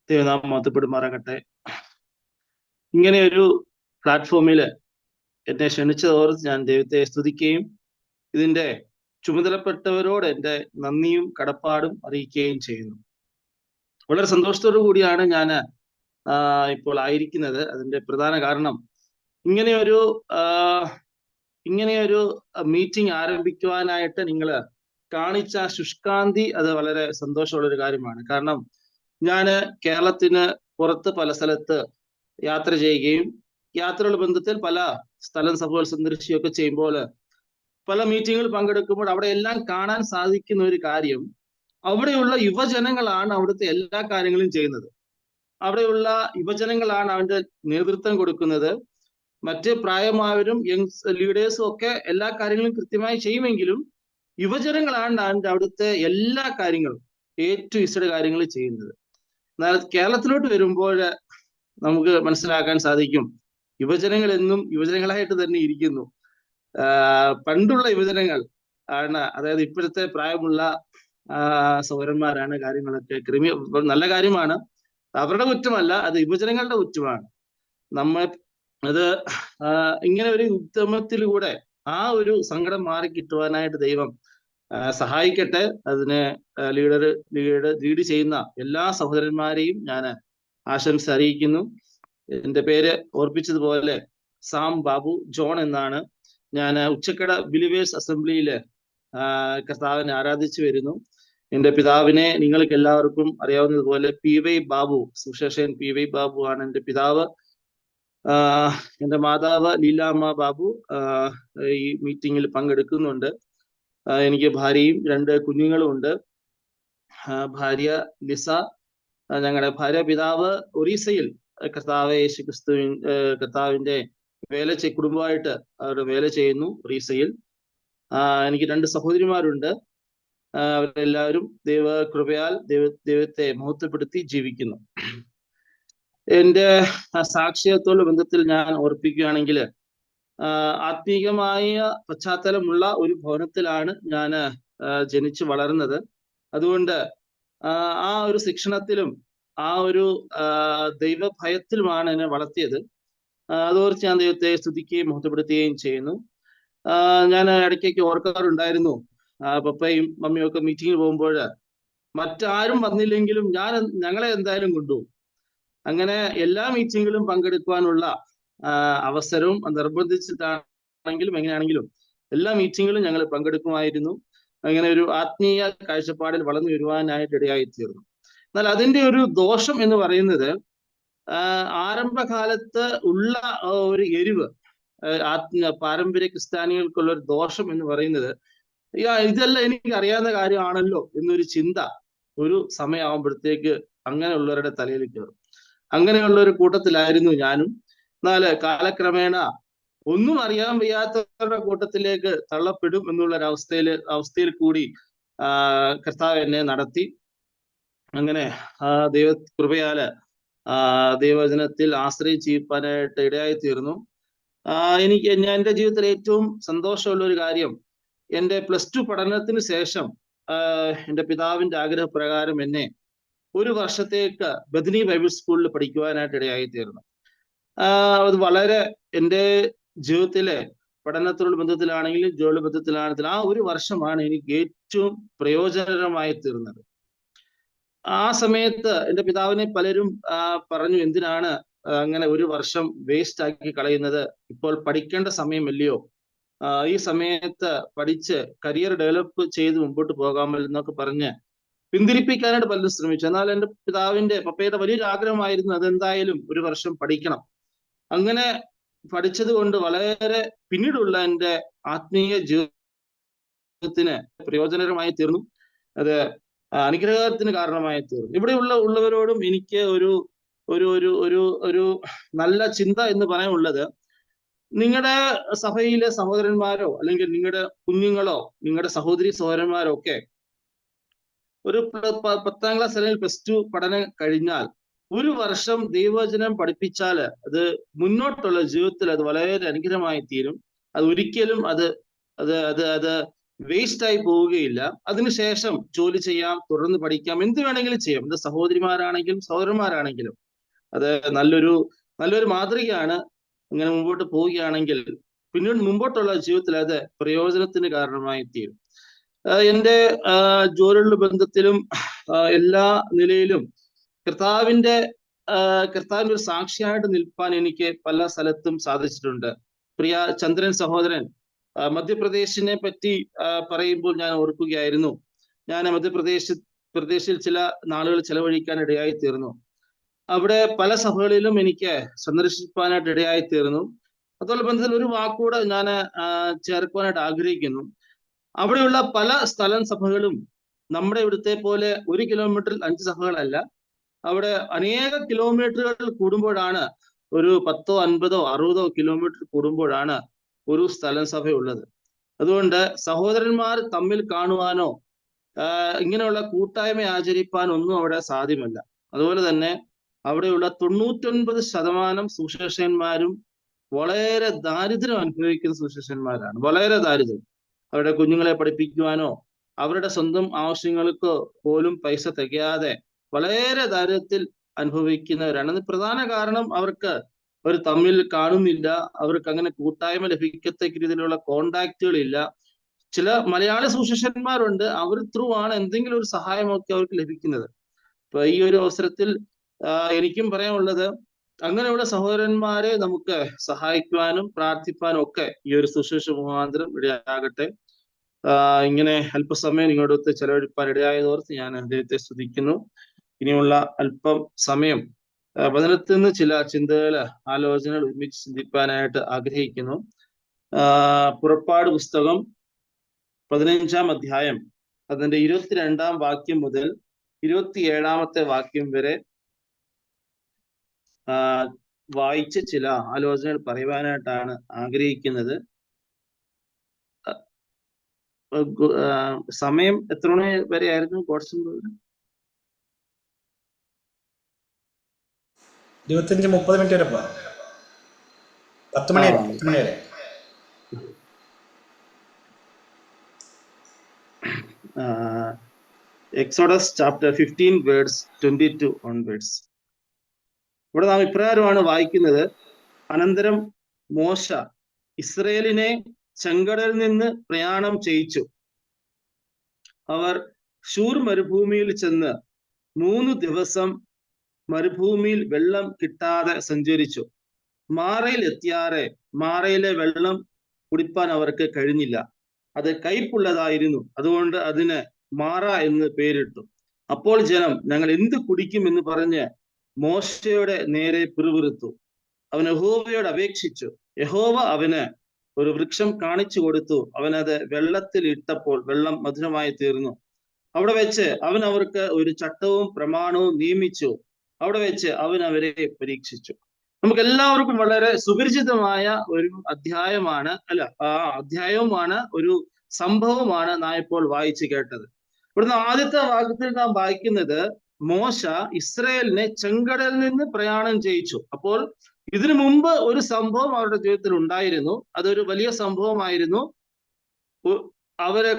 ദൈവനാമം മഹത്വപ്പെടുമാറാകട്ടെ. ഇങ്ങനെ ഒരു പ്ലാറ്റ്ഫോമിൽ എന്നെ ക്ഷണിച്ചതോർത്ത് ഞാൻ ദൈവത്തെ സ്തുതിക്കുകയും ഇതിന്റെ ചുമതലപ്പെട്ടവരോട് എൻ്റെ നന്ദിയും കടപ്പാടും അറിയിക്കുകയും ചെയ്യുന്നു. വളരെ സന്തോഷത്തോടു കൂടിയാണ് ഞാൻ ഇപ്പോൾ ആയിരിക്കുന്നത്. അതിന്റെ പ്രധാന കാരണം ഇങ്ങനെയൊരു ഇങ്ങനെയൊരു മീറ്റിംഗ് ആരംഭിക്കുവാനായിട്ട് നിങ്ങൾ കാണിച്ച ശുഷ്കാന്തി അത് വളരെ സന്തോഷമുള്ള ഒരു കാര്യമാണ്. കാരണം ഞാൻ കേരളത്തിന് പുറത്ത് പല സ്ഥലത്ത് യാത്ര ചെയ്യുകയും യാത്രയുടെ ബന്ധത്തിൽ പല സ്ഥലം സഭകൾ സന്ദർശിക്കുകയൊക്കെ ചെയ്യുമ്പോൾ പല മീറ്റിങ്ങുകൾ പങ്കെടുക്കുമ്പോൾ അവിടെ എല്ലാം കാണാൻ സാധിക്കുന്ന ഒരു കാര്യം, അവിടെയുള്ള യുവജനങ്ങളാണ് അവിടുത്തെ എല്ലാ കാര്യങ്ങളും ചെയ്യുന്നത്. അവിടെയുള്ള യുവജനങ്ങളാണ് അവന്റെ നേതൃത്വം കൊടുക്കുന്നത്. മറ്റ് പ്രായമായവരും യങ് ലീഡേഴ്സും ഒക്കെ എല്ലാ കാര്യങ്ങളും കൃത്യമായി ചെയ്യുമെങ്കിലും യുവജനങ്ങളാണ് അവന്റെ അവിടുത്തെ എല്ലാ കാര്യങ്ങളും A to Z കാര്യങ്ങൾ ചെയ്യുന്നത്. എന്നാൽ കേരളത്തിലോട്ട് വരുമ്പോൾ നമുക്ക് മനസ്സിലാക്കാൻ സാധിക്കും, യുവജനങ്ങൾ എന്നും യുവജനങ്ങളായിട്ട് തന്നെ ഇരിക്കുന്നു. പണ്ടുള്ള യുവജനങ്ങൾ ആണ്, അതായത് ഇപ്പോഴത്തെ പ്രായമുള്ള സൗരന്മാരാണ് കാര്യങ്ങളൊക്കെ നല്ല കാര്യമാണ്, അവരുടെ കുറ്റമല്ല, അത് യുവജനങ്ങളുടെ കുറ്റമാണ്. നമ്മൾ അത് ഇങ്ങനെ ഒരു ഉദ്യമത്തിലൂടെ ആ ഒരു സങ്കടം മാറി കിട്ടുവാനായിട്ട് ദൈവം സഹായിക്കട്ടെ. അതിന് ലീഡ് ചെയ്യുന്ന എല്ലാ സഹോദരന്മാരെയും ഞാൻ ആശംസ അറിയിക്കുന്നു. എൻ്റെ പേര് ഓർപ്പിച്ചതുപോലെ സാം ബാബു ജോൺ എന്നാണ്. ഞാൻ ഉച്ചക്കട ബിലീവേഴ്സ് അസംബ്ലിയില് കർത്താവിനെ ആരാധിച്ചു വരുന്നു. എൻ്റെ പിതാവിനെ നിങ്ങൾക്ക് എല്ലാവർക്കും അറിയാവുന്നതുപോലെ PY ബാബു, സുശേഷൻ PY ബാബു ആണ് എൻ്റെ പിതാവ്. എൻ്റെ മാതാവ് ലീലാമ്മ ബാബു ഈ മീറ്റിങ്ങിൽ പങ്കെടുക്കുന്നുണ്ട്. എനിക്ക് ഭാര്യയും 2 കുഞ്ഞുങ്ങളും ഉണ്ട്. ഭാര്യ ലിസ, ഞങ്ങളുടെ ഭാര്യ പിതാവ് ഒറീസയിൽ കർത്താവിന്റെ കുടുംബമായിട്ട് അവർ വേല ചെയ്യുന്നു ഒറീസയിൽ. എനിക്ക് 2 സഹോദരിമാരുണ്ട്. അവരെല്ലാവരും ദൈവകൃപയാൽ ദൈവത്തെ മഹത്വപ്പെടുത്തി ജീവിക്കുന്നു. എൻ്റെ സാക്ഷ്യത്തോട് ബന്ധത്തിൽ ഞാൻ ഓർപ്പിക്കുകയാണെങ്കിൽ, ആത്മീകമായ പശ്ചാത്തലമുള്ള ഒരു ഭവനത്തിലാണ് ഞാൻ ജനിച്ചു വളർന്നത്. അതുകൊണ്ട് ആ ഒരു ശിക്ഷണത്തിലും ആ ഒരു ദൈവഭയത്തിലുമാണ് എന്നെ വളർത്തിയത്. അതോർത്ത് ഞാൻ ദൈവത്തെ സ്തുതിക്കുകയും മഹത്വപ്പെടുത്തുകയും ചെയ്യുന്നു. ഞാൻ ഇടയ്ക്കൊക്കെ ഓർക്കാറുണ്ടായിരുന്നു, പപ്പയും മമ്മിയും ഒക്കെ മീറ്റിങ്ങിൽ പോകുമ്പോൾ മറ്റാരും വന്നില്ലെങ്കിലും ഞങ്ങളെ എന്തായാലും കൊണ്ടുപോകും. അങ്ങനെ എല്ലാ മീറ്റിങ്ങിലും പങ്കെടുക്കുവാനുള്ള അവസരവും നിർബന്ധിച്ചിട്ടാണെങ്കിലും എങ്ങനെയാണെങ്കിലും എല്ലാ മീറ്റിങ്ങിലും ഞങ്ങൾ പങ്കെടുക്കുമായിരുന്നു. അങ്ങനെ ഒരു ആത്മീയ കാഴ്ചപ്പാടിൽ വളർന്നു വരുവാനായിട്ട് ഇടയായി തീർന്നു. എന്നാൽ അതിന്റെ ഒരു ദോഷം എന്ന് പറയുന്നത്, ആരംഭകാലത്ത് ഉള്ള ഒരു എരിവ്, പാരമ്പര്യ ക്രിസ്ത്യാനികൾക്കുള്ള ഒരു ദോഷം എന്ന് പറയുന്നത്, ഇതെല്ലാം എനിക്ക് അറിയാവുന്ന കാര്യമാണല്ലോ എന്നൊരു ചിന്ത ഒരു സമയമാകുമ്പോഴത്തേക്ക് അങ്ങനെയുള്ളവരുടെ തലയിൽ കയറും. അങ്ങനെയുള്ള ഒരു കൂട്ടത്തിലായിരുന്നു ഞാനും. എന്നാൽ കാലക്രമേണ ഒന്നും അറിയാൻ വയ്യാത്തവരുടെ കൂട്ടത്തിലേക്ക് തള്ളപ്പെടും എന്നുള്ള അവസ്ഥയിൽ കൂടി കർത്താവ് എന്നെ നടത്തി. അങ്ങനെ ദൈവ കൃപയാല് ദൈവവചനത്തിൽ ആശ്രയിച്ചിരിക്കാനായിട്ട് ഇടയായി തീർന്നു. എൻ്റെ ജീവിതത്തിൽ ഏറ്റവും സന്തോഷമുള്ള ഒരു കാര്യം, എൻ്റെ +2 പഠനത്തിന് ശേഷം എൻ്റെ പിതാവിന്റെ ആഗ്രഹപ്രകാരം എന്നെ 1 വർഷത്തേക്ക് ബഥനി ബൈബിൾ സ്കൂളിൽ പഠിക്കുവാനായിട്ട് ഇടയായി തീർന്നു. അത് വളരെ എൻ്റെ ജീവിതത്തിലെ പഠനത്തോട് ബന്ധത്തിലാണെങ്കിലും ജോലി ബന്ധത്തിലാണെങ്കിലും ആ 1 വർഷമാണ് എനിക്ക് ഏറ്റവും പ്രയോജനകരമായി തീർന്നത്. ആ സമയത്ത് എൻ്റെ പിതാവിനെ പലരും പറഞ്ഞു, എന്തിനാണ് അങ്ങനെ 1 വർഷം വേസ്റ്റ് ആക്കി കളയുന്നത്, ഇപ്പോൾ പഠിക്കേണ്ട സമയമല്ലയോ, ഈ സമയത്ത് പഠിച്ച് കരിയർ ഡെവലപ്പ് ചെയ്ത് മുമ്പോട്ട് പോകാമല്ലോ എന്നൊക്കെ പറഞ്ഞ് പിന്തിരിപ്പിക്കാനായിട്ട് പലരും ശ്രമിച്ചു. എന്നാൽ എൻ്റെ പപ്പയുടെ വലിയൊരു ആഗ്രഹമായിരുന്നു, അതെന്തായാലും 1 വർഷം പഠിക്കണം. അങ്ങനെ പഠിച്ചത് കൊണ്ട് വളരെ പിന്നീടുള്ള എൻ്റെ ആത്മീയ ജീവിതത്തിന് പ്രയോജനകരമായി തീർന്നു. അത് അനുഗ്രഹത്തിന് കാരണമായി തീർന്നു. ഉള്ളവരോടും എനിക്ക് ഒരു ഒരു ഒരു ഒരു ഒരു നല്ല ചിന്ത എന്ന് പറയാനുള്ളത്, നിങ്ങളുടെ സഭയിലെ സഹോദരന്മാരോ അല്ലെങ്കിൽ നിങ്ങളുടെ കുഞ്ഞുങ്ങളോ നിങ്ങളുടെ സഹോദരന്മാരോ ഒക്കെ ഒരു 10ാം ക്ലാസ് അല്ലെങ്കിൽ +2 പഠനം കഴിഞ്ഞാൽ 1 വർഷം ദൈവവചനം പഠിപ്പിച്ചാൽ അത് മുന്നോട്ടുള്ള ജീവിതത്തിൽ അത് വളരെ അനുഗ്രഹമായി തീരും. അത് ഒരിക്കലും അത് അത് അത് അത് വേസ്റ്റ് ആയി പോവുകയില്ല. അതിനുശേഷം ജോലി ചെയ്യാം, തുടർന്ന് പഠിക്കാം, എന്ത് വേണമെങ്കിലും ചെയ്യാം. ഇത് സഹോദരിമാരാണെങ്കിലും സഹോദരന്മാരാണെങ്കിലും അത് നല്ലൊരു മാതൃകയാണ്. ഇങ്ങനെ മുമ്പോട്ട് പോവുകയാണെങ്കിൽ പിന്നീട് മുമ്പോട്ടുള്ള ജീവിതത്തിൽ അത് പ്രയോജനത്തിന് കാരണമായി തീരും. എൻ്റെ ജോലിയുള്ള ബന്ധത്തിലും എല്ലാ നിലയിലും കർത്താവിന്റെ ഒരു സാക്ഷിയായിട്ട് നിൽപ്പാൻ എനിക്ക് പല സ്ഥലത്തും സാധിച്ചിട്ടുണ്ട്. പ്രിയ ചന്ദ്രൻ സഹോദരൻ മധ്യപ്രദേശിനെ പറ്റി പറയുമ്പോൾ ഞാൻ ഓർക്കുകയായിരുന്നു. ഞാൻ പ്രദേശിൽ ചില നാളുകൾ ചെലവഴിക്കാൻ ഇടയായി തീർന്നു. അവിടെ പല സഭകളിലും എനിക്ക് സന്ദർശിപ്പാനായിട്ട് ഇടയായി തീർന്നു. അതുപോലെ ബന്ധത്തിൽ ഒരു വാക്കുകൂടെ ഞാൻ ചേർക്കുവാനായിട്ട് ആഗ്രഹിക്കുന്നു. അവിടെയുള്ള പല സഭകളും നമ്മുടെ ഇവിടുത്തെ പോലെ 1 കിലോമീറ്ററിൽ 5 സഭകളല്ല. അവിടെ അനേക കിലോമീറ്ററുകൾ കൂടുമ്പോഴാണ്, ഒരു 10ഓ 50ഓ 60ഓ കിലോമീറ്റർ കൂടുമ്പോഴാണ് ഒരു സഭയുള്ളത്. അതുകൊണ്ട് സഹോദരന്മാർ തമ്മിൽ കാണുവാനോ ഇങ്ങനെയുള്ള കൂട്ടായ്മ ആചരിപ്പാനോ ഒന്നും അവിടെ സാധ്യമല്ല. അതുപോലെ തന്നെ അവിടെയുള്ള 99% സുശേഷന്മാരും വളരെ ദാരിദ്ര്യം അനുഭവിക്കുന്ന സുശേഷന്മാരാണ്. വളരെ ദാരിദ്ര്യം. അവരുടെ കുഞ്ഞുങ്ങളെ പഠിപ്പിക്കുവാനോ അവരുടെ സ്വന്തം ആവശ്യങ്ങൾക്ക് പോലും പൈസ തികയാതെ വളരെ ദാരിദ്ര്യത്തിൽ അനുഭവിക്കുന്നവരാണ്. അത് പ്രധാന കാരണം അവർക്ക് തമ്മിൽ കാണുന്നില്ല, അവർക്ക് അങ്ങനെ കൂട്ടായ്മ ലഭിക്കത്തക്ക രീതിയിലുള്ള കോണ്ടാക്റ്റുകളില്ല. ചില മലയാളി സുശേഷന്മാരുണ്ട്, അവർ ത്രൂ ആണ് എന്തെങ്കിലും ഒരു സഹായമൊക്കെ അവർക്ക് ലഭിക്കുന്നത്. അപ്പൊ ഈ ഒരു അവസരത്തിൽ എനിക്കും പറയാനുള്ളത്, അങ്ങനെയുള്ള സഹോദരന്മാരെ നമുക്ക് സഹായിക്കുവാനും പ്രാർത്ഥിപ്പാനും ഒക്കെ ഈ ഒരു സുശേഷ മുഖാന്തരം ഇടയാകട്ടെ. ഇങ്ങനെ അല്പസമയം നിങ്ങളടുത്ത് ചെലവഴിപ്പാൻ ഇടയായതോർത്ത് ഞാൻ അദ്ദേഹത്തെ സ്തുതിക്കുന്നു. ഇനിയുള്ള അല്പം സമയം വചനത്തിൽ നിന്ന് ചില ചിന്തകള്, ആലോചനകൾ ഒരുമിച്ച് ചിന്തിപ്പാനായിട്ട് ആഗ്രഹിക്കുന്നു. പുറപ്പാട് പുസ്തകം 15-ാം അധ്യായം അതിന്റെ 22-ാം വാക്യം മുതൽ 27-ാമത്തെ വാക്യം വരെ വായിച്ച് ചില ആലോചനകൾ പറയുവാനായിട്ടാണ് ആഗ്രഹിക്കുന്നത്. സമയം എത്ര മണി വരെ ആയിരുന്നു ഗോഡ്സൺ? 25-30 മിനിറ്റ് വരെ പോവാം. 10 മണി വരെ. Exodus chapter 15 words 22 onwards. ഇവിടെ നാം ഇപ്രകാരമാണ് വായിക്കുന്നത്. അനന്തരം മോശ ഇസ്രയേലിനെ ചെങ്കടലിൽ നിന്ന് പ്രയാണം ചെയ്യിച്ചു. അവർ ശൂർ മരുഭൂമിയിൽ ചെന്ന് 3 ദിവസം മരുഭൂമിയിൽ വെള്ളം കിട്ടാതെ സഞ്ചരിച്ചു. മാറയിൽ എത്തിയാറെ മാറയിലെ വെള്ളം കുടിപ്പാൻ അവർക്ക് കഴിഞ്ഞില്ല. അത് കയ്പുള്ളതായിരുന്നു. അതുകൊണ്ട് അതിന് മാറ എന്ന് പേരിട്ടു. അപ്പോൾ ജനം, ഞങ്ങൾ എന്ത് കുടിക്കും എന്ന് പറഞ്ഞ് മോശയുടെ നേരെ പിറുപിറുത്തു. അവൻ യഹോവയോട് അപേക്ഷിച്ചു. യഹോവ അവന് ഒരു വൃക്ഷം കാണിച്ചു കൊടുത്തു. അവനത് വെള്ളത്തിൽ ഇട്ടപ്പോൾ വെള്ളം മധുരമായി തീർന്നു. അവിടെ വെച്ച് അവൻ അവർക്ക് ഒരു ചട്ടവും പ്രമാണവും നിയമിച്ചു. അവിടെ വെച്ച് അവൻ അവരെ പരീക്ഷിച്ചു. നമുക്ക് എല്ലാവർക്കും വളരെ സുപരിചിതമായ ഒരു അധ്യായമാണ്, അധ്യായവുമാണ്, ഒരു സംഭവമാണ് നാം ഇപ്പോൾ വായിച്ചു കേട്ടത്. ഇവിടുന്ന് ആദ്യത്തെ വാക്യത്തിൽ നാം വായിക്കുന്നത്, മോശ ഇസ്രായേലിനെ ചെങ്കടലിൽ നിന്ന് പ്രയാണം ചെയ്യിച്ചു. അപ്പോൾ ഇതിനു മുമ്പ് ഒരു സംഭവം അവരുടെ ജീവിതത്തിൽ ഉണ്ടായിരുന്നു. അതൊരു വലിയ സംഭവമായിരുന്നു. അവരെ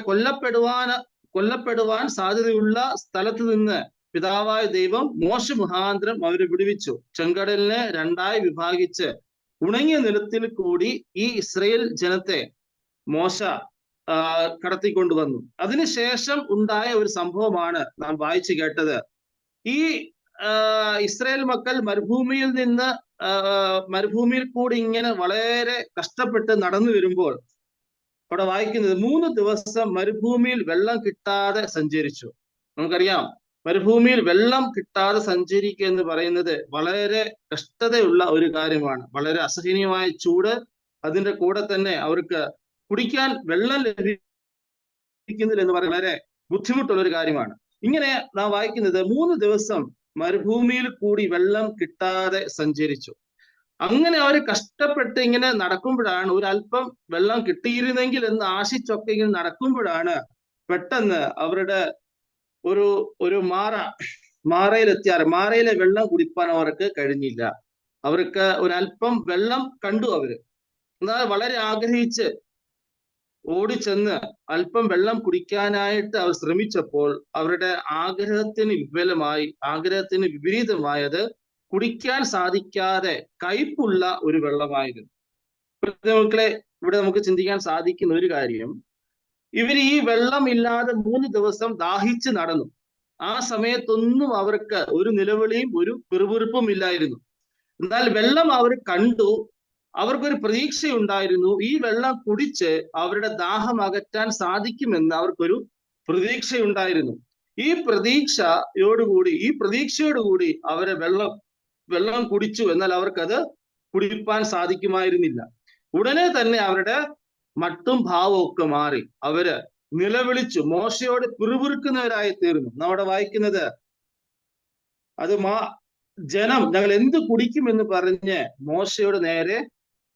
കൊല്ലപ്പെടുവാൻ സാധ്യതയുള്ള സ്ഥലത്ത് നിന്ന് പിതാവായ ദൈവം മോശ മുഖാന്തരം അവരെ വിടുവിച്ചു. ചെങ്കടലിനെ 2ആയി വിഭാഗിച്ച് ഉണങ്ങിയ നിലത്തിൽ കൂടി ഈ ഇസ്രായേൽ ജനത്തെ മോശ കടത്തിക്കൊണ്ടുവന്നു. അതിനുശേഷം ഉണ്ടായ ഒരു സംഭവമാണ് നാം വായിച്ചു കേട്ടത്. ഈ ഇസ്രായേൽ മക്കൾ മരുഭൂമിയിൽ കൂടി ഇങ്ങനെ വളരെ കഷ്ടപ്പെട്ട് നടന്നു വരുമ്പോൾ അവിടെ വായിക്കുന്നത് 3 ദിവസം മരുഭൂമിയിൽ വെള്ളം കിട്ടാതെ സഞ്ചരിച്ചു. നമുക്കറിയാം, മരുഭൂമിയിൽ വെള്ളം കിട്ടാതെ സഞ്ചരിക്കുക എന്ന് പറയുന്നത് വളരെ കഷ്ടതയുള്ള ഒരു കാര്യമാണ്. വളരെ അസഹനീയമായ ചൂട്, അതിന്റെ കൂടെ തന്നെ അവർക്ക് കുടിക്കാൻ വെള്ളം ലഭിക്കുന്നില്ല എന്ന് പറയുന്നത് വളരെ ബുദ്ധിമുട്ടുള്ള ഒരു കാര്യമാണ്. ഇങ്ങനെ നാം വായിക്കുന്നത് 3 ദിവസം മരുഭൂമിയിൽ കൂടി വെള്ളം കിട്ടാതെ സഞ്ചരിച്ചു. അങ്ങനെ അവർ കഷ്ടപ്പെട്ട് ഇങ്ങനെ നടക്കുമ്പോഴാണ്, ഒരല്പം വെള്ളം കിട്ടിയിരുന്നെങ്കിൽ എന്ന് ആശിച്ചൊക്കെ ഇങ്ങനെ നടക്കുമ്പോഴാണ് പെട്ടെന്ന് അവരുടെ ഒരു മാറയിലെ വെള്ളം കുടിപ്പാൻ അവർക്ക് കഴിഞ്ഞില്ല. അവർക്ക് ഒരല്പം വെള്ളം കണ്ടു. അവര് എന്നാൽ വളരെ ആഗ്രഹിച്ച് ഓടിച്ചെന്ന് അല്പം വെള്ളം കുടിക്കാനായിട്ട് അവർ ശ്രമിച്ചപ്പോൾ അവരുടെ ആഗ്രഹത്തിന് വിപരീതമായത് കുടിക്കാൻ സാധിക്കാതെ കയ്പുള്ള ഒരു വെള്ളമായിരുന്നു. മക്കളെ, ഇവിടെ നമുക്ക് ചിന്തിക്കാൻ സാധിക്കുന്ന ഒരു കാര്യം, ഇവർ ഈ വെള്ളം ഇല്ലാതെ 3 ദിവസം ദാഹിച്ച് നടന്നു. ആ സമയത്തൊന്നും അവർക്ക് ഒരു നിലവിളിയും ഒരു പിറുപിറുപ്പും ഇല്ലായിരുന്നു. എന്നാൽ വെള്ളം അവർ കണ്ടു, അവർക്കൊരു പ്രതീക്ഷയുണ്ടായിരുന്നു. ഈ വെള്ളം കുടിച്ച് അവരുടെ ദാഹം അകറ്റാൻ സാധിക്കുമെന്ന് അവർക്കൊരു പ്രതീക്ഷയുണ്ടായിരുന്നു. ഈ പ്രതീക്ഷയോടുകൂടി അവരെ വെള്ളം കുടിച്ചു. എന്നാൽ അവർക്കത് കുടിപ്പാൻ സാധിക്കുമായിരുന്നില്ല. ഉടനെ തന്നെ അവരുടെ മട്ടും ഭാവവും ഒക്കെ മാറി. അവര് നിലവിളിച്ചു മോശയോട് പിറുപിറുക്കുന്നവരായി തീർന്നു. നമ്മുടെ വായിക്കുന്നത് അത് ജനം ഞങ്ങൾ എന്ത് കുടിക്കുമെന്ന് പറഞ്ഞ് മോശയുടെ നേരെ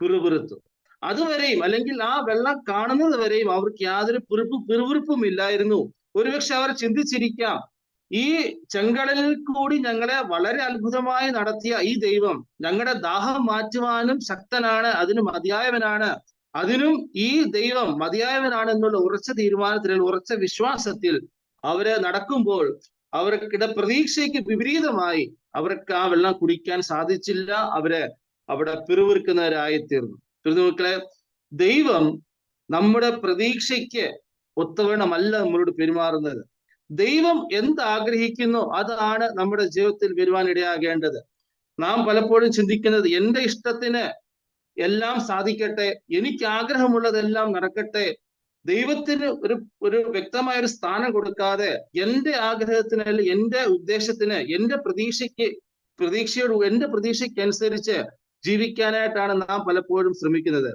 പിറുപിറുത്തു. അതുവരെയും, അല്ലെങ്കിൽ ആ വെള്ളം കാണുന്നത് വരെയും അവർക്ക് യാതൊരു പിറുപിറുപ്പും ഇല്ലായിരുന്നു. ഒരുപക്ഷെ അവർ ചിന്തിച്ചിരിക്കാം, ഈ ചെങ്കടലിൽ കൂടി ഞങ്ങളെ വളരെ അത്ഭുതമായി നടത്തിയ ഈ ദൈവം ഞങ്ങളുടെ ദാഹം മാറ്റുവാനും ശക്തനാണ്, അതിന് മതിയായവനാണ്, അതിനും ഈ ദൈവം മതിയായവനാണ് എന്നുള്ള ഉറച്ച തീരുമാനത്തിൽ, ഉറച്ച വിശ്വാസത്തിൽ അവര് നടക്കുമ്പോൾ അവർക്കിടെ പ്രതീക്ഷയ്ക്ക് വിപരീതമായി അവർക്ക് ആ വെള്ളം കുടിക്കാൻ സാധിച്ചില്ല. അവര് അവിടെ പിറുപിറുക്കുന്നവരായി തീർന്നു. മക്കളെ, ദൈവം നമ്മുടെ പ്രതീക്ഷയ്ക്ക് ഒത്തവണ്ണമല്ല നമ്മളോട് പെരുമാറുന്നത്. ദൈവം എന്താഗ്രഹിക്കുന്നു അതാണ് നമ്മുടെ ജീവിതത്തിൽ വരുവാൻ ഇടയാകേണ്ടത്. നാം പലപ്പോഴും ചിന്തിക്കുന്നത്, എന്റെ ഇഷ്ടത്തിന് എല്ലാം സാധിക്കട്ടെ, എനിക്ക് ആഗ്രഹമുള്ളതെല്ലാം നടക്കട്ടെ, ദൈവത്തിന് ഒരു വ്യക്തമായ ഒരു സ്ഥാനം കൊടുക്കാതെ എന്റെ ആഗ്രഹത്തിന്, അല്ലെങ്കിൽ എന്റെ ഉദ്ദേശത്തിന്, എന്റെ പ്രതീക്ഷയ്ക്കനുസരിച്ച് ജീവിക്കാനായിട്ടാണ് നാം പലപ്പോഴും ശ്രമിക്കുന്നത്.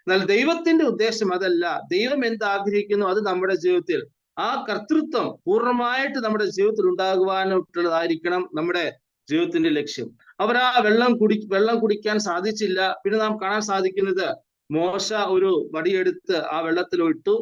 എന്നാൽ ദൈവത്തിന്റെ ഉദ്ദേശം അതല്ല. ദൈവം എന്താഗ്രഹിക്കുന്നു അത് നമ്മുടെ ജീവിതത്തിൽ, ആ കർത്തൃത്വം പൂർണ്ണമായിട്ട് നമ്മുടെ ജീവിതത്തിൽ ഉണ്ടാകുവാനായിട്ടുള്ളതായിരിക്കണം നമ്മുടെ ജീവിതത്തിന്റെ ലക്ഷ്യം. അവർ ആ വെള്ളം കുടിക്കാൻ സാധിച്ചില്ല. പിന്നെ നാം കാണാൻ സാധിക്കുന്നത്, മോശ ഒരു വടിയെടുത്ത് ആ വെള്ളത്തിൽ ഇട്ടു,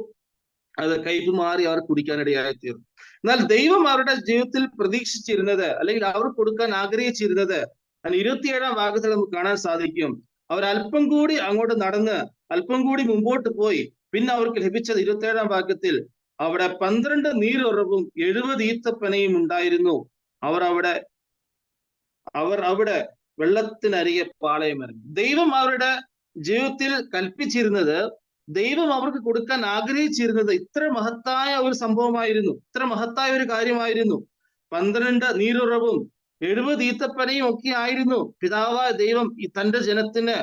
അത് കയ്പ് മാറി അവർ കുടിക്കാനിടയായി തീർന്നു. എന്നാൽ ദൈവം അവരുടെ ജീവിതത്തിൽ പ്രതീക്ഷിച്ചിരുന്നത്, അല്ലെങ്കിൽ അവർ കൊടുക്കാൻ ആഗ്രഹിച്ചിരുന്നത്, 27-ാം ഭാഗത്തിൽ നമുക്ക് കാണാൻ സാധിക്കും. അവർ അല്പം കൂടി അങ്ങോട്ട് നടന്ന് അല്പം കൂടി മുമ്പോട്ട് പോയി. പിന്നെ അവർക്ക് ലഭിച്ചത് 27-ാം ഭാഗത്തിൽ അവിടെ 12 നീരുറവും 70 ഈത്തപ്പനയും ഉണ്ടായിരുന്നു. അവർ അവിടെ വെള്ളത്തിനരികെ പാളയമിറങ്ങി. ദൈവം അവരുടെ ജീവിതത്തിൽ കൽപ്പിച്ചിരുന്നത്, ദൈവം അവർക്ക് കൊടുക്കാൻ ആഗ്രഹിച്ചിരുന്നത് ഇത്ര മഹത്തായ ഒരു സംഭവമായിരുന്നു, ഇത്ര മഹത്തായ ഒരു കാര്യമായിരുന്നു. 12 നീരുറവും 70 ഈത്തപ്പനയും ഒക്കെ ആയിരുന്നു പിതാവായ ദൈവം തന്റെ ജനത്തിന്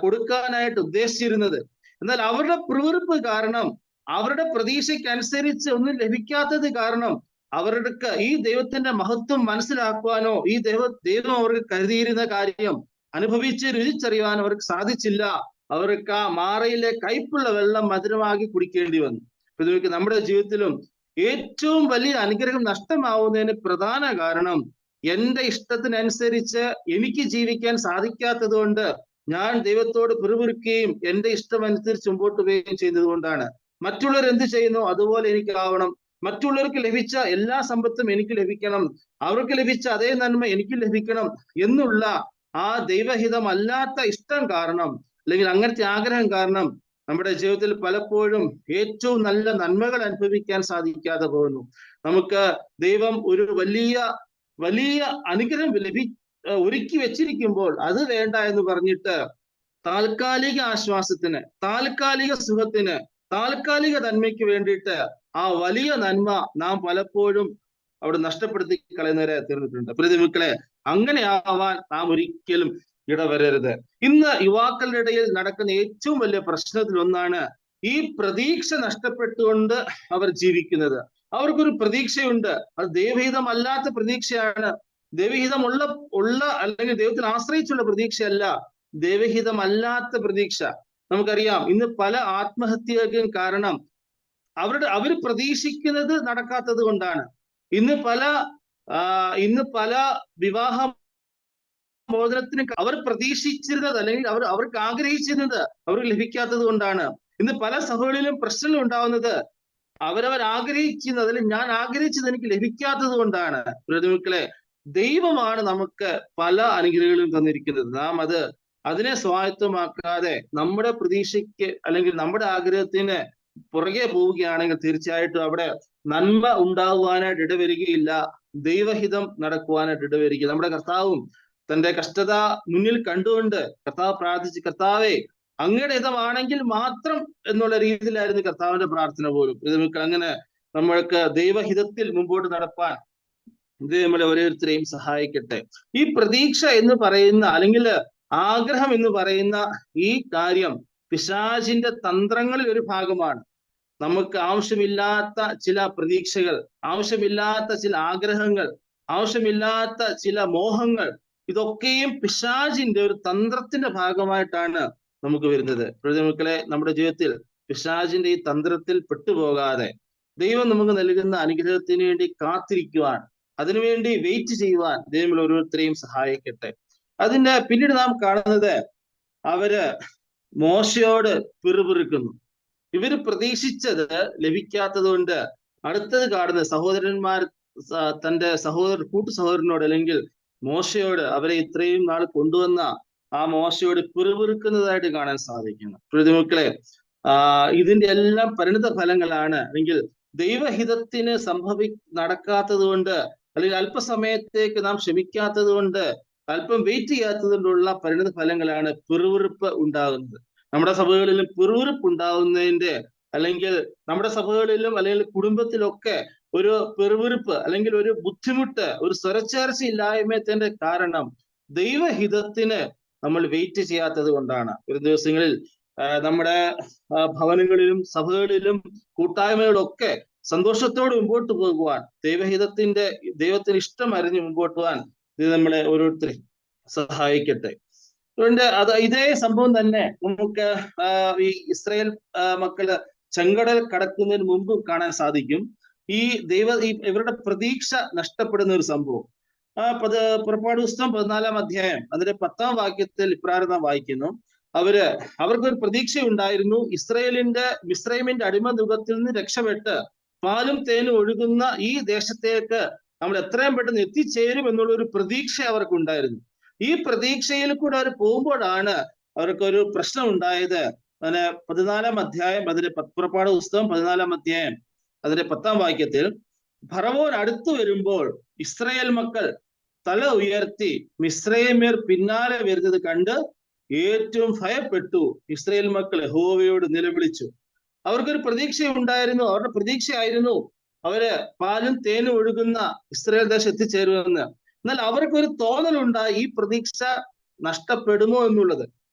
കൊടുക്കാനായിട്ട് ഉദ്ദേശിച്ചിരുന്നത്. എന്നാൽ അവരുടെ പിറുപിറുപ്പ് കാരണം, അവരുടെ പ്രതീക്ഷയ്ക്കനുസരിച്ച് ഒന്നും ലഭിക്കാത്തത് കാരണം, അവർക്ക് ഈ ദൈവത്തിന്റെ മഹത്വം മനസ്സിലാക്കുവാനോ, ഈ ദൈവം അവർക്ക് കരുതിയിരുന്ന കാര്യം അനുഭവിച്ച് രുചിച്ചറിയുവാനോ അവർക്ക് സാധിച്ചില്ല. അവർക്ക് ആ മാറയിലെ കയ്പുള്ള വെള്ളം മധുരമാക്കി കുടിക്കേണ്ടി വന്നു. നമ്മുടെ ജീവിതത്തിലും ഏറ്റവും വലിയ അനുഗ്രഹം നഷ്ടമാവുന്നതിന് പ്രധാന കാരണം, എന്റെ ഇഷ്ടത്തിനനുസരിച്ച് എനിക്ക് ജീവിക്കാൻ സാധിക്കാത്തത് കൊണ്ട് ഞാൻ ദൈവത്തോട് പിറുപിറുക്കുകയും എന്റെ ഇഷ്ടമനുസരിച്ച് മുമ്പോട്ട് പോവുകയും ചെയ്യുന്നത് കൊണ്ടാണ്. മറ്റുള്ളവർ എന്ത് ചെയ്യുന്നു അതുപോലെ എനിക്കാവണം, മറ്റുള്ളവർക്ക് ലഭിച്ച എല്ലാ സമ്പത്തും എനിക്ക് ലഭിക്കണം, അവർക്ക് ലഭിച്ച അതേ നന്മ എനിക്ക് ലഭിക്കണം എന്നുള്ള ആ ദൈവഹിതമല്ലാത്ത ഇഷ്ടം കാരണം, അല്ലെങ്കിൽ അങ്ങനത്തെ ആഗ്രഹം കാരണം നമ്മുടെ ജീവിതത്തിൽ പലപ്പോഴും ഏറ്റവും നല്ല നന്മകൾ അനുഭവിക്കാൻ സാധിക്കാതെ പോകുന്നു. നമുക്ക് ദൈവം ഒരു വലിയ അനുഗ്രഹം ഒരുക്കി വെച്ചിരിക്കുമ്പോൾ അത് വേണ്ട എന്ന് പറഞ്ഞിട്ട് താൽക്കാലിക ആശ്വാസത്തിന്, താൽക്കാലിക സുഖത്തിന്, താൽക്കാലിക നന്മയ്ക്ക് വേണ്ടിയിട്ട് ആ വലിയ നന്മ നാം പലപ്പോഴും അവിടെ നഷ്ടപ്പെടുത്തി കളയുന്നവരെ തീർന്നിട്ടുണ്ട്. പ്രതിമക്കളെ, അങ്ങനെ ആവാൻ നാം ഒരിക്കലും ഇടവരരുത്. ഇന്ന് യുവാക്കളുടെ ഇടയിൽ നടക്കുന്ന ഏറ്റവും വലിയ പ്രശ്നത്തിൽ ഒന്നാണ് ഈ പ്രതീക്ഷ നഷ്ടപ്പെട്ടുകൊണ്ട് അവർ ജീവിക്കുന്നത്. അവർക്കൊരു പ്രതീക്ഷയുണ്ട്, അത് ദൈവഹിതമല്ലാത്ത പ്രതീക്ഷയാണ്. ദൈവഹിതമുള്ള അല്ലെങ്കിൽ ദൈവത്തിൽ ആശ്രയിച്ചുള്ള പ്രതീക്ഷയല്ല, ദൈവഹിതമല്ലാത്ത പ്രതീക്ഷ. നമുക്കറിയാം, ഇന്ന് പല ആത്മഹത്യകൾക്കും കാരണം അവർ പ്രതീക്ഷിക്കുന്നത് നടക്കാത്തത് കൊണ്ടാണ്. ഇന്ന് പല വിവാഹ മോചനത്തിന് അവർ പ്രതീക്ഷിച്ചിരുന്നത്, അല്ലെങ്കിൽ അവർക്ക് ആഗ്രഹിച്ചിരുന്നത് അവർക്ക് ലഭിക്കാത്തത് കൊണ്ടാണ്. ഇന്ന് പല സഭകളിലും പ്രശ്നങ്ങൾ ഉണ്ടാവുന്നത് ആഗ്രഹിച്ചിരുന്നത്, അല്ലെങ്കിൽ ഞാൻ ആഗ്രഹിച്ചത് എനിക്ക് ലഭിക്കാത്തത് കൊണ്ടാണ്. പ്രതിമക്കളെ, ദൈവമാണ് നമുക്ക് പല അനുഗ്രഹങ്ങളും തന്നിരിക്കുന്നത്. നാം അത് അതിനെ സ്വായത്തമാക്കാതെ നമ്മുടെ പ്രതീക്ഷയ്ക്ക് അല്ലെങ്കിൽ നമ്മുടെ ആഗ്രഹത്തിന് പുറകെ പോവുകയാണെങ്കിൽ തീർച്ചയായിട്ടും അവിടെ നന്മ ഉണ്ടാകുവാനായിട്ട് ഇടവരികയില്ല, ദൈവഹിതം നടക്കുവാനായിട്ട് ഇടവരികയില്ല. നമ്മുടെ കർത്താവും തന്റെ കഷ്ടത മുന്നിൽ കണ്ടുകൊണ്ട് കർത്താവ് പ്രാർത്ഥിച്ച്, കർത്താവെ അങ്ങയുടെ ഹിതമാണെങ്കിൽ മാത്രം എന്നുള്ള രീതിയിലായിരുന്നു കർത്താവിന്റെ പ്രാർത്ഥന പോലും. ഇത് നമുക്ക് അങ്ങനെ നമ്മൾക്ക് ദൈവഹിതത്തിൽ മുമ്പോട്ട് നടപ്പാൻ ഇത് നമ്മളെ ഓരോരുത്തരെയും സഹായിക്കട്ടെ. ഈ പ്രതീക്ഷ എന്ന് പറയുന്ന അല്ലെങ്കിൽ ആഗ്രഹം എന്ന് പറയുന്ന ഈ കാര്യം പിശാചിന്റെ തന്ത്രങ്ങളിൽ ഒരു ഭാഗമാണ്. നമുക്ക് ആവശ്യമില്ലാത്ത ചില പ്രതീക്ഷകൾ, ആവശ്യമില്ലാത്ത ചില ആഗ്രഹങ്ങൾ, ആവശ്യമില്ലാത്ത ചില മോഹങ്ങൾ, ഇതൊക്കെയും പിശാചിന്റെ ഒരു തന്ത്രത്തിന്റെ ഭാഗമായിട്ടാണ് നമുക്ക് വരുന്നത്. മക്കളെ, നമ്മുടെ ജീവിതത്തിൽ പിശാചിന്റെ ഈ തന്ത്രത്തിൽ പെട്ടുപോകാതെ ദൈവം നമുക്ക് നൽകുന്ന അനുഗ്രഹത്തിന് വേണ്ടി കാത്തിരിക്കുവാൻ, അതിനുവേണ്ടി വെയിറ്റ് ചെയ്യുവാൻ ദൈവം ഓരോരുത്തരെയും സഹായിക്കട്ടെ. അതിന്റെ പിന്നീട് നാം കാണുന്നത് അവര് മോശയോട് പിറുപിറുക്കുന്നു. ഇവര് പ്രതീക്ഷിച്ചത് ലഭിക്കാത്തത് കൊണ്ട് അടുത്തത് കാണുന്ന സഹോദരന്മാർ തന്റെ കൂട്ടു സഹോദരനോട് അല്ലെങ്കിൽ മോശയോട്, അവരെ ഇത്രയും നാൾ കൊണ്ടുവന്ന ആ മോശയോട് പിറുപിറുക്കുന്നതായിട്ട് കാണാൻ സാധിക്കുന്നു. മക്കളെ, ഇതിന്റെ എല്ലാം പരിണിത ഫലങ്ങളാണ്. അല്ലെങ്കിൽ ദൈവഹിതത്തിന് നടക്കാത്തത് കൊണ്ട്, അല്ലെങ്കിൽ അല്പസമയത്തേക്ക് നാം ക്ഷമിക്കാത്തത് കൊണ്ട്, അല്പം വെയിറ്റ് ചെയ്യാത്തത് കൊണ്ടുള്ള പരിണിത ഫലങ്ങളാണ് പിറുപിറുപ്പ് ഉണ്ടാകുന്നത്. നമ്മുടെ സഭകളിലും പിറുപിറുപ്പ് ഉണ്ടാകുന്നതിന്റെ, അല്ലെങ്കിൽ നമ്മുടെ സഭകളിലും അല്ലെങ്കിൽ കുടുംബത്തിലൊക്കെ ഒരു പിറുപിറുപ്പ് അല്ലെങ്കിൽ ഒരു ബുദ്ധിമുട്ട്, ഒരു സ്വരച്ചേർച്ചയില്ലായ്മത്തിന്റെ കാരണം ദൈവഹിതത്തിന് നമ്മൾ വെയിറ്റ് ചെയ്യാത്തത് കൊണ്ടാണ്. ഒരു ദിവസങ്ങളിൽ നമ്മുടെ ഭവനങ്ങളിലും സഭകളിലും കൂട്ടായ്മകളിലൊക്കെ സന്തോഷത്തോടെ മുമ്പോട്ട് പോകുവാൻ, ദൈവത്തിന് ഇഷ്ടം അറിഞ്ഞ് മുമ്പോട്ട് പോകാൻ ഇത് നമ്മളെ ഓരോരുത്തരെയും സഹായിക്കട്ടെ. അതുകൊണ്ട് ഇതേ സംഭവം തന്നെ നമുക്ക് ഈ ഇസ്രായേൽ മക്കള് ചെങ്കടൽ കടക്കുന്നതിന് മുമ്പ് കാണാൻ സാധിക്കും. ഇവരുടെ പ്രതീക്ഷ നഷ്ടപ്പെടുന്ന ഒരു സംഭവം. പുറപ്പാട് പുസ്തകം 14-ാം അധ്യായം അതിന്റെ 10-ാം വാക്യത്തിൽ ഇപ്രകാരം നാം വായിക്കുന്നു. അവർക്കൊരു പ്രതീക്ഷ ഉണ്ടായിരുന്നു. മിസ്രൈമിന്റെ അടിമനുഖത്തിൽ നിന്ന് രക്ഷപ്പെട്ട് പാലും തേനും ഒഴുകുന്ന ഈ ദേശത്തേക്ക് നമ്മൾ എത്രയും പെട്ടെന്ന് എത്തിച്ചേരും എന്നുള്ള ഒരു പ്രതീക്ഷ അവർക്കുണ്ടായിരുന്നു. ഈ പ്രതീക്ഷയിൽ കൂടെ അവർ പോകുമ്പോഴാണ് അവർക്കൊരു പ്രശ്നം ഉണ്ടായത്. അതിന് 14-ാം അധ്യായം അതിന്റെ പുറപ്പാട് പുസ്തകം 14-ാം അധ്യായം അതിന്റെ 10-ാം വാക്യത്തിൽ, ഫറവോൻ അടുത്തു വരുമ്പോൾ ഇസ്രായേൽ മക്കൾ തല ഉയർത്തി മിസ്രൈമ്യർ പിന്നാലെ വരുന്നത് കണ്ട് ഏറ്റവും ഭയപ്പെട്ടു. ഇസ്രായേൽ മക്കൾ യഹോവയോട് നിലവിളിച്ചു. അവർക്കൊരു പ്രതീക്ഷ ഉണ്ടായിരുന്നു. അവരുടെ പ്രതീക്ഷയായിരുന്നു അവര് പാലും തേനും ഒഴുകുന്ന ഇസ്രായേൽ ദേശം എത്തിച്ചേരുമെന്ന്. എന്നാൽ അവർക്കൊരു തോന്നലുണ്ടായി, ഈ പ്രതീക്ഷ നഷ്ടപ്പെടുമോ എന്നുള്ളത്.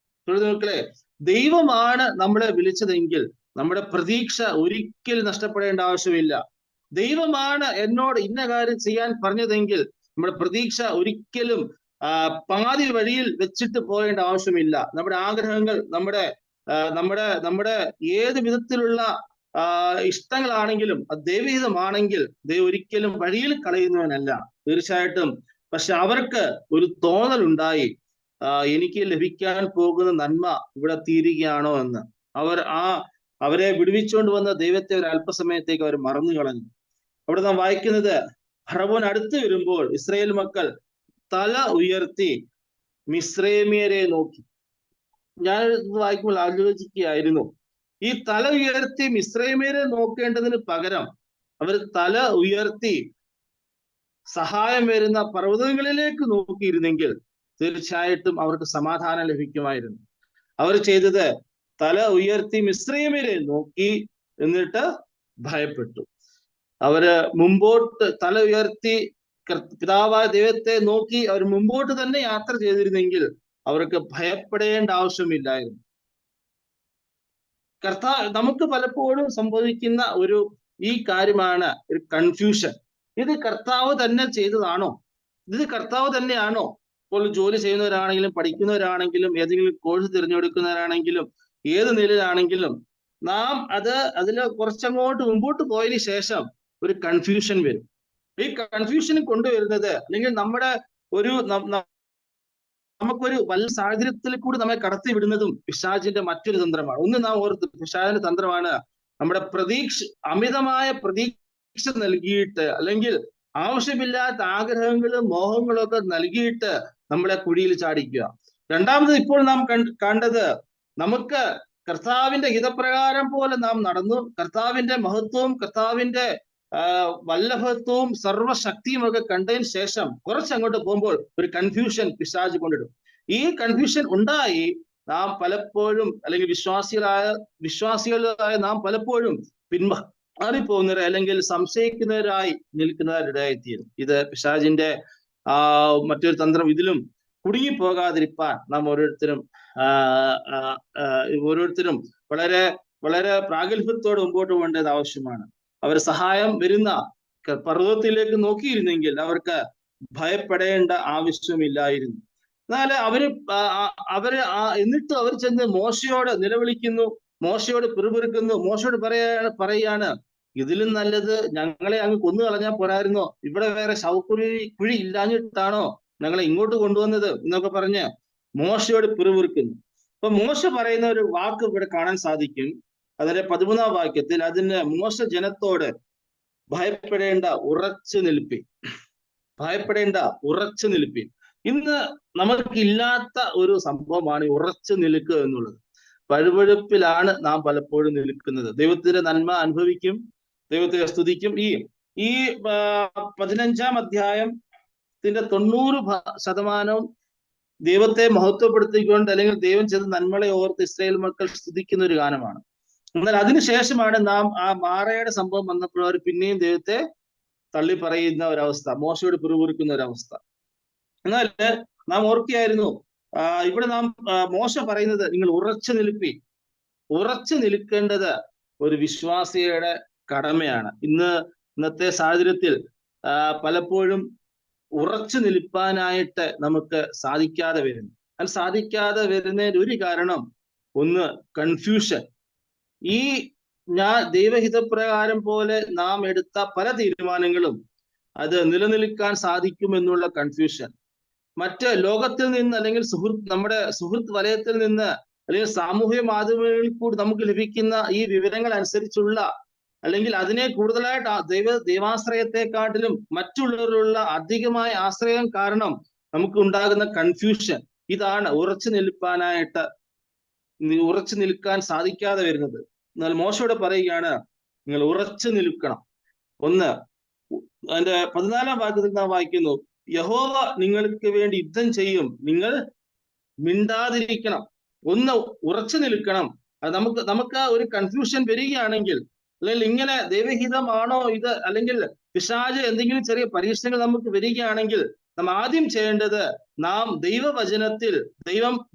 മക്കളെ, ദൈവമാണ് നമ്മളെ വിളിച്ചതെങ്കിൽ നമ്മുടെ പ്രതീക്ഷ ഒരിക്കലും നഷ്ടപ്പെടേണ്ട ആവശ്യമില്ല. ദൈവമാണ് എന്നോട് ഇന്ന കാര്യം ചെയ്യാൻ പറഞ്ഞതെങ്കിൽ നമ്മുടെ പ്രതീക്ഷ ഒരിക്കലും പാതി വഴിയിൽ വെച്ചിട്ട് പോകേണ്ട ആവശ്യമില്ല. നമ്മുടെ ആഗ്രഹങ്ങൾ, നമ്മുടെ ഏത് വിധത്തിലുള്ള ഇഷ്ടങ്ങളാണെങ്കിലും അത് ദൈവഹിതമാണെങ്കിൽ ദൈവം ഒരിക്കലും വഴിയിൽ കളയുന്നവനല്ല, തീർച്ചയായിട്ടും. പക്ഷെ അവർക്ക് ഒരു തോന്നലുണ്ടായി, എനിക്ക് ലഭിക്കാൻ പോകുന്ന നന്മ ഇവിടെ തീരുകയാണോ എന്ന്. അവരെ വിടുവിച്ചുകൊണ്ട് വന്ന ദൈവത്തെ ഒരു അല്പസമയത്തേക്ക് അവർ മറന്നു കളഞ്ഞു. അവിടെ നാം വായിക്കുന്നത്, ഫറവോൻ അടുത്ത് വരുമ്പോൾ ഇസ്രായേൽ മക്കൾ തല ഉയർത്തി മിസ്രൈമ്യരെ നോക്കി. ഞാൻ വായിക്കുമ്പോൾ ആലോചിക്കുകയായിരുന്നു, ഈ തല ഉയർത്തി മിസ്രൈമ്യരെ നോക്കേണ്ടതിന് പകരം അവർ തല ഉയർത്തി സഹായം വരുന്ന പർവ്വതങ്ങളിലേക്ക് നോക്കിയിരുന്നെങ്കിൽ തീർച്ചയായിട്ടും അവർക്ക് സമാധാനം ലഭിക്കുമായിരുന്നു. അവർ ചെയ്തത് തല ഉയർത്തി മിസ്രൈമ്യരെ നോക്കി, എന്നിട്ട് ഭയപ്പെട്ടു. അവര് മുമ്പോട്ട് തല ഉയർത്തി പിതാവായ ദൈവത്തെ നോക്കി അവർ മുമ്പോട്ട് തന്നെ യാത്ര ചെയ്തിരുന്നെങ്കിൽ അവർക്ക് ഭയപ്പെടേണ്ട ആവശ്യമില്ലായിരുന്നു. നമുക്ക് പലപ്പോഴും സംഭവിക്കുന്ന ഈ കാര്യമാണ് ഒരു കൺഫ്യൂഷൻ. ഇത് കർത്താവ് തന്നെ ചെയ്തതാണോ? ഇത് കർത്താവ് തന്നെയാണോ? ഇപ്പോൾ ജോലി ചെയ്യുന്നവരാണെങ്കിലും പഠിക്കുന്നവരാണെങ്കിലും ഏതെങ്കിലും കോഴ്സ് തിരഞ്ഞെടുക്കുന്നവരാണെങ്കിലും ഏത് നിലയിലാണെങ്കിലും നാം അതിൽ കുറച്ചങ്ങോട്ട് മുമ്പോട്ട് പോയതിനു ശേഷം ഒരു കൺഫ്യൂഷൻ വരും. ഈ കൺഫ്യൂഷൻ കൊണ്ടുവരുന്നത്, അല്ലെങ്കിൽ നമുക്കൊരു വല്ല സാഹചര്യത്തിൽ കൂടി നമ്മെ കടത്തി വിടുന്നതും പിശാചിന്റെ മറ്റൊരു തന്ത്രമാണ്. ഒന്ന് നാം ഓർത്ത്, പിശാചിന്റെ തന്ത്രമാണ് നമ്മുടെ അമിതമായ പ്രതീക്ഷ നൽകിയിട്ട്, അല്ലെങ്കിൽ ആവശ്യമില്ലാത്ത ആഗ്രഹങ്ങളും മോഹങ്ങളും ഒക്കെ നൽകിയിട്ട് നമ്മളെ കുഴിയിൽ ചാടിക്കുക. രണ്ടാമത് ഇപ്പോൾ നാം കണ്ടത്, നമുക്ക് കർത്താവിന്റെ ഹിതപ്രകാരം പോലെ നാം നടന്നു, കർത്താവിന്റെ മഹത്വവും കർത്താവിന്റെ വല്ലഭത്വവും സർവശക്തിയും ഒക്കെ കണ്ടതിന് ശേഷം കുറച്ചങ്ങോട്ട് പോകുമ്പോൾ ഒരു കൺഫ്യൂഷൻ പിശാച് കൊണ്ടിടും. ഈ കൺഫ്യൂഷൻ ഉണ്ടായി നാം പലപ്പോഴും, അല്ലെങ്കിൽ വിശ്വാസികളായ നാം പലപ്പോഴും പിന്മാറിപ്പോകുന്നവരെ അല്ലെങ്കിൽ സംശയിക്കുന്നവരായി നിൽക്കുന്നവരിടയായിത്തീരും. ഇത് പിശാചിന്റെ മറ്റൊരു തന്ത്രം. ഇതിലും കുടുങ്ങിപ്പോകാതിരിക്കാൻ നാം ഓരോരുത്തരും വളരെ വളരെ പ്രാഗൽഭ്യത്തോടെ മുമ്പോട്ട് പോകേണ്ടത് ആവശ്യമാണ്. അവർ സഹായം വരുന്ന പർവ്വതത്തിലേക്ക് നോക്കിയിരുന്നെങ്കിൽ അവർക്ക് ഭയപ്പെടേണ്ട ആവശ്യമില്ലായിരുന്നു. എന്നാൽ എന്നിട്ട് അവർ ചെന്ന് മോശയോട് നിലവിളിക്കുന്നു, മോശയോട് പിറുപിറുക്കുന്നു, മോശയോട് പറയാണ്, ഇതിലും നല്ലത് ഞങ്ങളെ അങ്ങ് കൊന്നു കളഞ്ഞാൽ പോരായിരുന്നോ? ഇവിടെ വേറെ കുഴി ഇല്ലാഞ്ഞിട്ടാണോ ഞങ്ങളെ ഇങ്ങോട്ട് കൊണ്ടുവന്നത് എന്നൊക്കെ പറഞ്ഞ് മോശയോട് പിറുപിറുക്കുന്നു. അപ്പൊ മോശ പറയുന്ന ഒരു വാക്ക് ഇവിടെ കാണാൻ സാധിക്കും. അതിന്റെ 13-ാം വാക്യത്തിൽ, അതിന് മോശ ജനത്തോട് ഭയപ്പെടേണ്ട ഉറച്ചു നിൽപ്പിൻ, ഭയപ്പെടേണ്ട ഉറച്ചു നിൽപ്പിൻ. ഇന്ന് നമുക്കില്ലാത്ത ഒരു സംഭവമാണ് ഉറച്ചു നിൽക്കുക എന്നുള്ളത്. പഴുപഴുപ്പിലാണ് നാം പലപ്പോഴും നിൽക്കുന്നത്. ദൈവത്തിന്റെ നന്മ അനുഭവിക്കും, ദൈവത്തെ സ്തുതിക്കും. ഈ 15-ാം അധ്യായത്തിന്റെ 90% ദൈവത്തെ മഹത്വപ്പെടുത്തിക്കൊണ്ട്, അല്ലെങ്കിൽ ദൈവം ചെയ്ത നന്മകളെ ഓർത്ത് ഇസ്രായേൽ മക്കൾ സ്തുതിക്കുന്ന ഒരു ഗാനമാണ്. എന്നാൽ അതിനുശേഷമാണ് നാം ആ മാറയുടെ സംഭവം വന്നപ്പോൾ അവർ പിന്നെയും ദൈവത്തെ തള്ളി പറയുന്ന ഒരവസ്ഥ, മോശയോട് പിറുപിറുക്കുന്ന ഒരവസ്ഥ. എന്നാൽ നാം ഓർക്കുകയായിരുന്നു, ഇവിടെ നാം മോശ പറയുന്നത്, നിങ്ങൾ ഉറച്ചു നിൽപ്പി. ഉറച്ചു നിൽക്കേണ്ടത് ഒരു വിശ്വാസിയുടെ കടമയാണ്. ഇന്നത്തെ സാഹചര്യത്തിൽ പലപ്പോഴും ഉറച്ചു നിൽപ്പാനായിട്ട് നമുക്ക് സാധിക്കാതെ വരുന്നു. അത് സാധിക്കാതെ വരുന്നതിന് ഒരു കാരണം, ഒന്ന് കൺഫ്യൂഷൻ. ദൈവഹിതപ്രകാരം പോലെ നാം എടുത്ത പല തീരുമാനങ്ങളും അത് നിലനിൽക്കാൻ സാധിക്കുമെന്നുള്ള കൺഫ്യൂഷൻ. മറ്റ് ലോകത്തിൽ നിന്ന്, അല്ലെങ്കിൽ നമ്മുടെ സുഹൃത്ത് വലയത്തിൽ നിന്ന്, അല്ലെങ്കിൽ സാമൂഹ്യ മാധ്യമങ്ങളിൽ കൂടി നമുക്ക് ലഭിക്കുന്ന ഈ വിവരങ്ങൾ അനുസരിച്ചുള്ള, അല്ലെങ്കിൽ അതിനെ കൂടുതലായിട്ട് ദൈവാശ്രയത്തെക്കാട്ടിലും മറ്റുള്ളവരിലുള്ള അധികമായ ആശ്രയം കാരണം നമുക്ക് ഉണ്ടാകുന്ന കൺഫ്യൂഷൻ. ഇതാണ് ഉറച്ചു നിൽക്കാൻ സാധിക്കാതെ വരുന്നത്. എന്നാൽ മോശയോട് പറയുകയാണ്, നിങ്ങൾ ഉറച്ചു നിൽക്കണം. ഒന്ന്, അതിന്റെ 14-ാം വാക്യത്തിൽ നാം വായിക്കുന്നു, യഹോവ നിങ്ങൾക്ക് വേണ്ടി യുദ്ധം ചെയ്യും, നിങ്ങൾ മിണ്ടാതിരിക്കണം. ഒന്ന്, ഉറച്ചു നിൽക്കണം. അത് നമുക്ക് ഒരു കൺഫ്യൂഷൻ വരികയാണെങ്കിൽ, അല്ലെങ്കിൽ ഇങ്ങനെ ദൈവഹിതമാണോ ഇത്, അല്ലെങ്കിൽ പിശാച് എന്തെങ്കിലും ചെറിയ പരീക്ഷണങ്ങൾ നമുക്ക് വരികയാണെങ്കിൽ, നാം ആദ്യം ചെയ്യേണ്ടത്, നാം ദൈവവചനത്തിൽ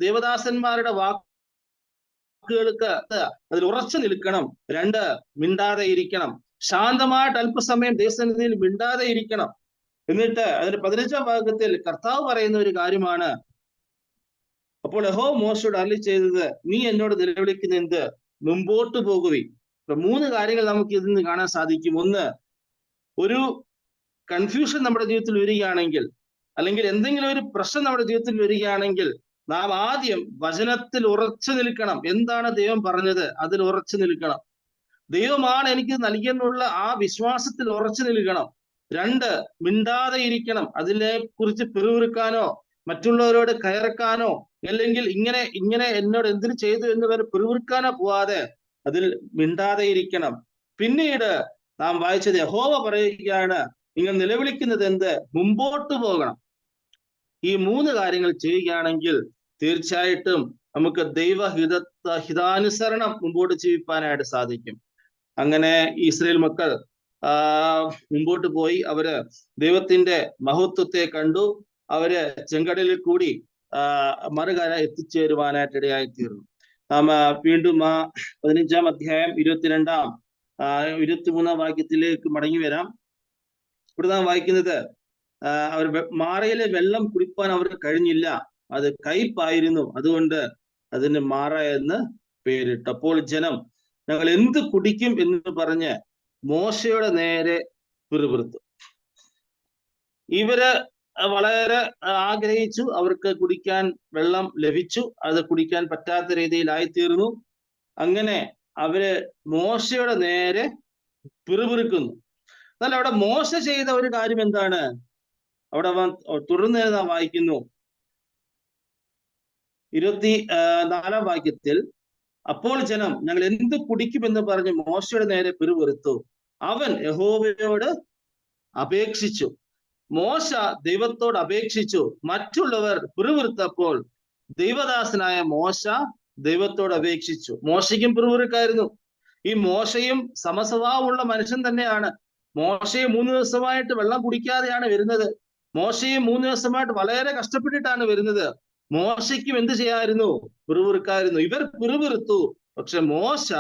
ദേവദാസന്മാരുടെ വാക്കുകൾക്ക് അതിൽ ഉറച്ചു നിൽക്കണം. 2, മിണ്ടാതെ ഇരിക്കണം. ശാന്തമായിട്ട് അല്പസമയം ദൈവസന്നിധിയിൽ മിണ്ടാതെ ഇരിക്കണം. എന്നിട്ട് അതിന്റെ 15-ാം വാക്യത്തിൽ കർത്താവ് പറയുന്ന ഒരു കാര്യമാണ്, അപ്പോൾ യഹോവ മോശയോട് അരുളി ചെയ്തത്, നീ എന്നോട് നിലവിളിക്കുന്ന എന്ത്? മുമ്പോട്ട് പോകുവിൻ. 3 കാര്യങ്ങൾ നമുക്ക് ഇതിൽ നിന്ന് കാണാൻ സാധിക്കും. ഒന്ന്, ഒരു കൺഫ്യൂഷൻ നമ്മുടെ ജീവിതത്തിൽ വരികയാണെങ്കിൽ, അല്ലെങ്കിൽ എന്തെങ്കിലും ഒരു പ്രശ്നം നമ്മുടെ ജീവിതത്തിൽ വരികയാണെങ്കിൽ, നാം ആദ്യം വചനത്തിൽ ഉറച്ചു നിൽക്കണം. എന്താണ് ദൈവം പറഞ്ഞത്, അതിൽ ഉറച്ചു നിൽക്കണം. ദൈവമാണ് എനിക്ക് നൽകിയെന്നുള്ള ആ വിശ്വാസത്തിൽ ഉറച്ചു നിൽക്കണം. 2, മിണ്ടാതെ ഇരിക്കണം. അതിനെ കുറിച്ച് പിറുപിറുക്കാനോ മറ്റുള്ളവരോട് കയറക്കാനോ, അല്ലെങ്കിൽ ഇങ്ങനെ എന്നോട് എന്തിനു ചെയ്തു എന്ന് വരെ പിറുപിറുക്കാനോ പോവാതെ അതിൽ മിണ്ടാതെ ഇരിക്കണം. പിന്നീട് നാം വായിച്ചത്, യഹോവ പറയുകയാണ്, നിങ്ങൾ നിലവിളിക്കുന്നത് എന്ത്? മുമ്പോട്ട് പോകണം. ഈ 3 കാര്യങ്ങൾ ചെയ്യുകയാണെങ്കിൽ തീർച്ചയായിട്ടും നമുക്ക് ഹിതാനുസരണം മുമ്പോട്ട് ജീവിപ്പാനായിട്ട് സാധിക്കും. അങ്ങനെ ഇസ്രായേൽ മക്കൾ മുമ്പോട്ട് പോയി. അവര് ദൈവത്തിന്റെ മഹത്വത്തെ കണ്ടു. അവര് ചെങ്കടലിൽ കൂടി മറുകര എത്തിച്ചേരുവാനായിട്ട് ഇടയായി തീർന്നു. നാം വീണ്ടും 15-ാം അധ്യായം 23-ാം വാക്യത്തിലേക്ക് മടങ്ങി വരാം. ഇവിടെ നാം വായിക്കുന്നത്, അവർ മാറയിലെ വെള്ളം കുടിപ്പാൻ അവർക്ക് കഴിഞ്ഞില്ല, അത് കയ്പായിരുന്നു, അതുകൊണ്ട് അതിന് മാറ എന്ന് പേരിട്ടു. അപ്പോൾ ജനം, ഞങ്ങൾ എന്ത് കുടിക്കും എന്ന് പറഞ്ഞ് മോശയുടെ നേരെ പിറുപിറുത്തു. ഇവര് വളരെ ആഗ്രഹിച്ചു, അവർക്ക് കുടിക്കാൻ വെള്ളം ലഭിച്ചു, അത് കുടിക്കാൻ പറ്റാത്ത രീതിയിലായിത്തീർന്നു. അങ്ങനെ അവര് മോശയുടെ നേരെ പിറുപിറുക്കുന്നു. എന്നാൽ അവിടെ മോശ ചെയ്ത ഒരു കാര്യം എന്താണ്? അവിടെ തുടർന്ന് നാം വായിക്കുന്നു, 24-ാം വാക്യത്തിൽ, അപ്പോൾ ജനം ഞങ്ങൾ എന്ത് കുടിക്കുമെന്ന് പറഞ്ഞ് മോശയുടെ നേരെ പിറുപിറുത്തു. അവൻ യഹോവയോട് അപേക്ഷിച്ചു. മോശ ദൈവത്തോട് അപേക്ഷിച്ചു. മറ്റുള്ളവർ പിറുപിറുത്തപ്പോൾ ദൈവദാസനായ മോശ ദൈവത്തോട് അപേക്ഷിച്ചു. മോശയ്ക്കും പിറുപിറുക്കായിരുന്നു. ഈ മോശയും സമസ്വഭാവമുള്ള മനുഷ്യൻ തന്നെയാണ്. മോശയും 3 ദിവസമായിട്ട് വെള്ളം കുടിക്കാതെയാണ് വരുന്നത്. മോശയും 3 ദിവസമായിട്ട് വളരെ കഷ്ടപ്പെട്ടിട്ടാണ് വരുന്നത്. മോശയ്ക്കും എന്ത് ചെയ്യായിരുന്നു? പിറുപിറുക്കായിരുന്നു. ഇവർ പിറുപിറുത്തു. പക്ഷെ മോശ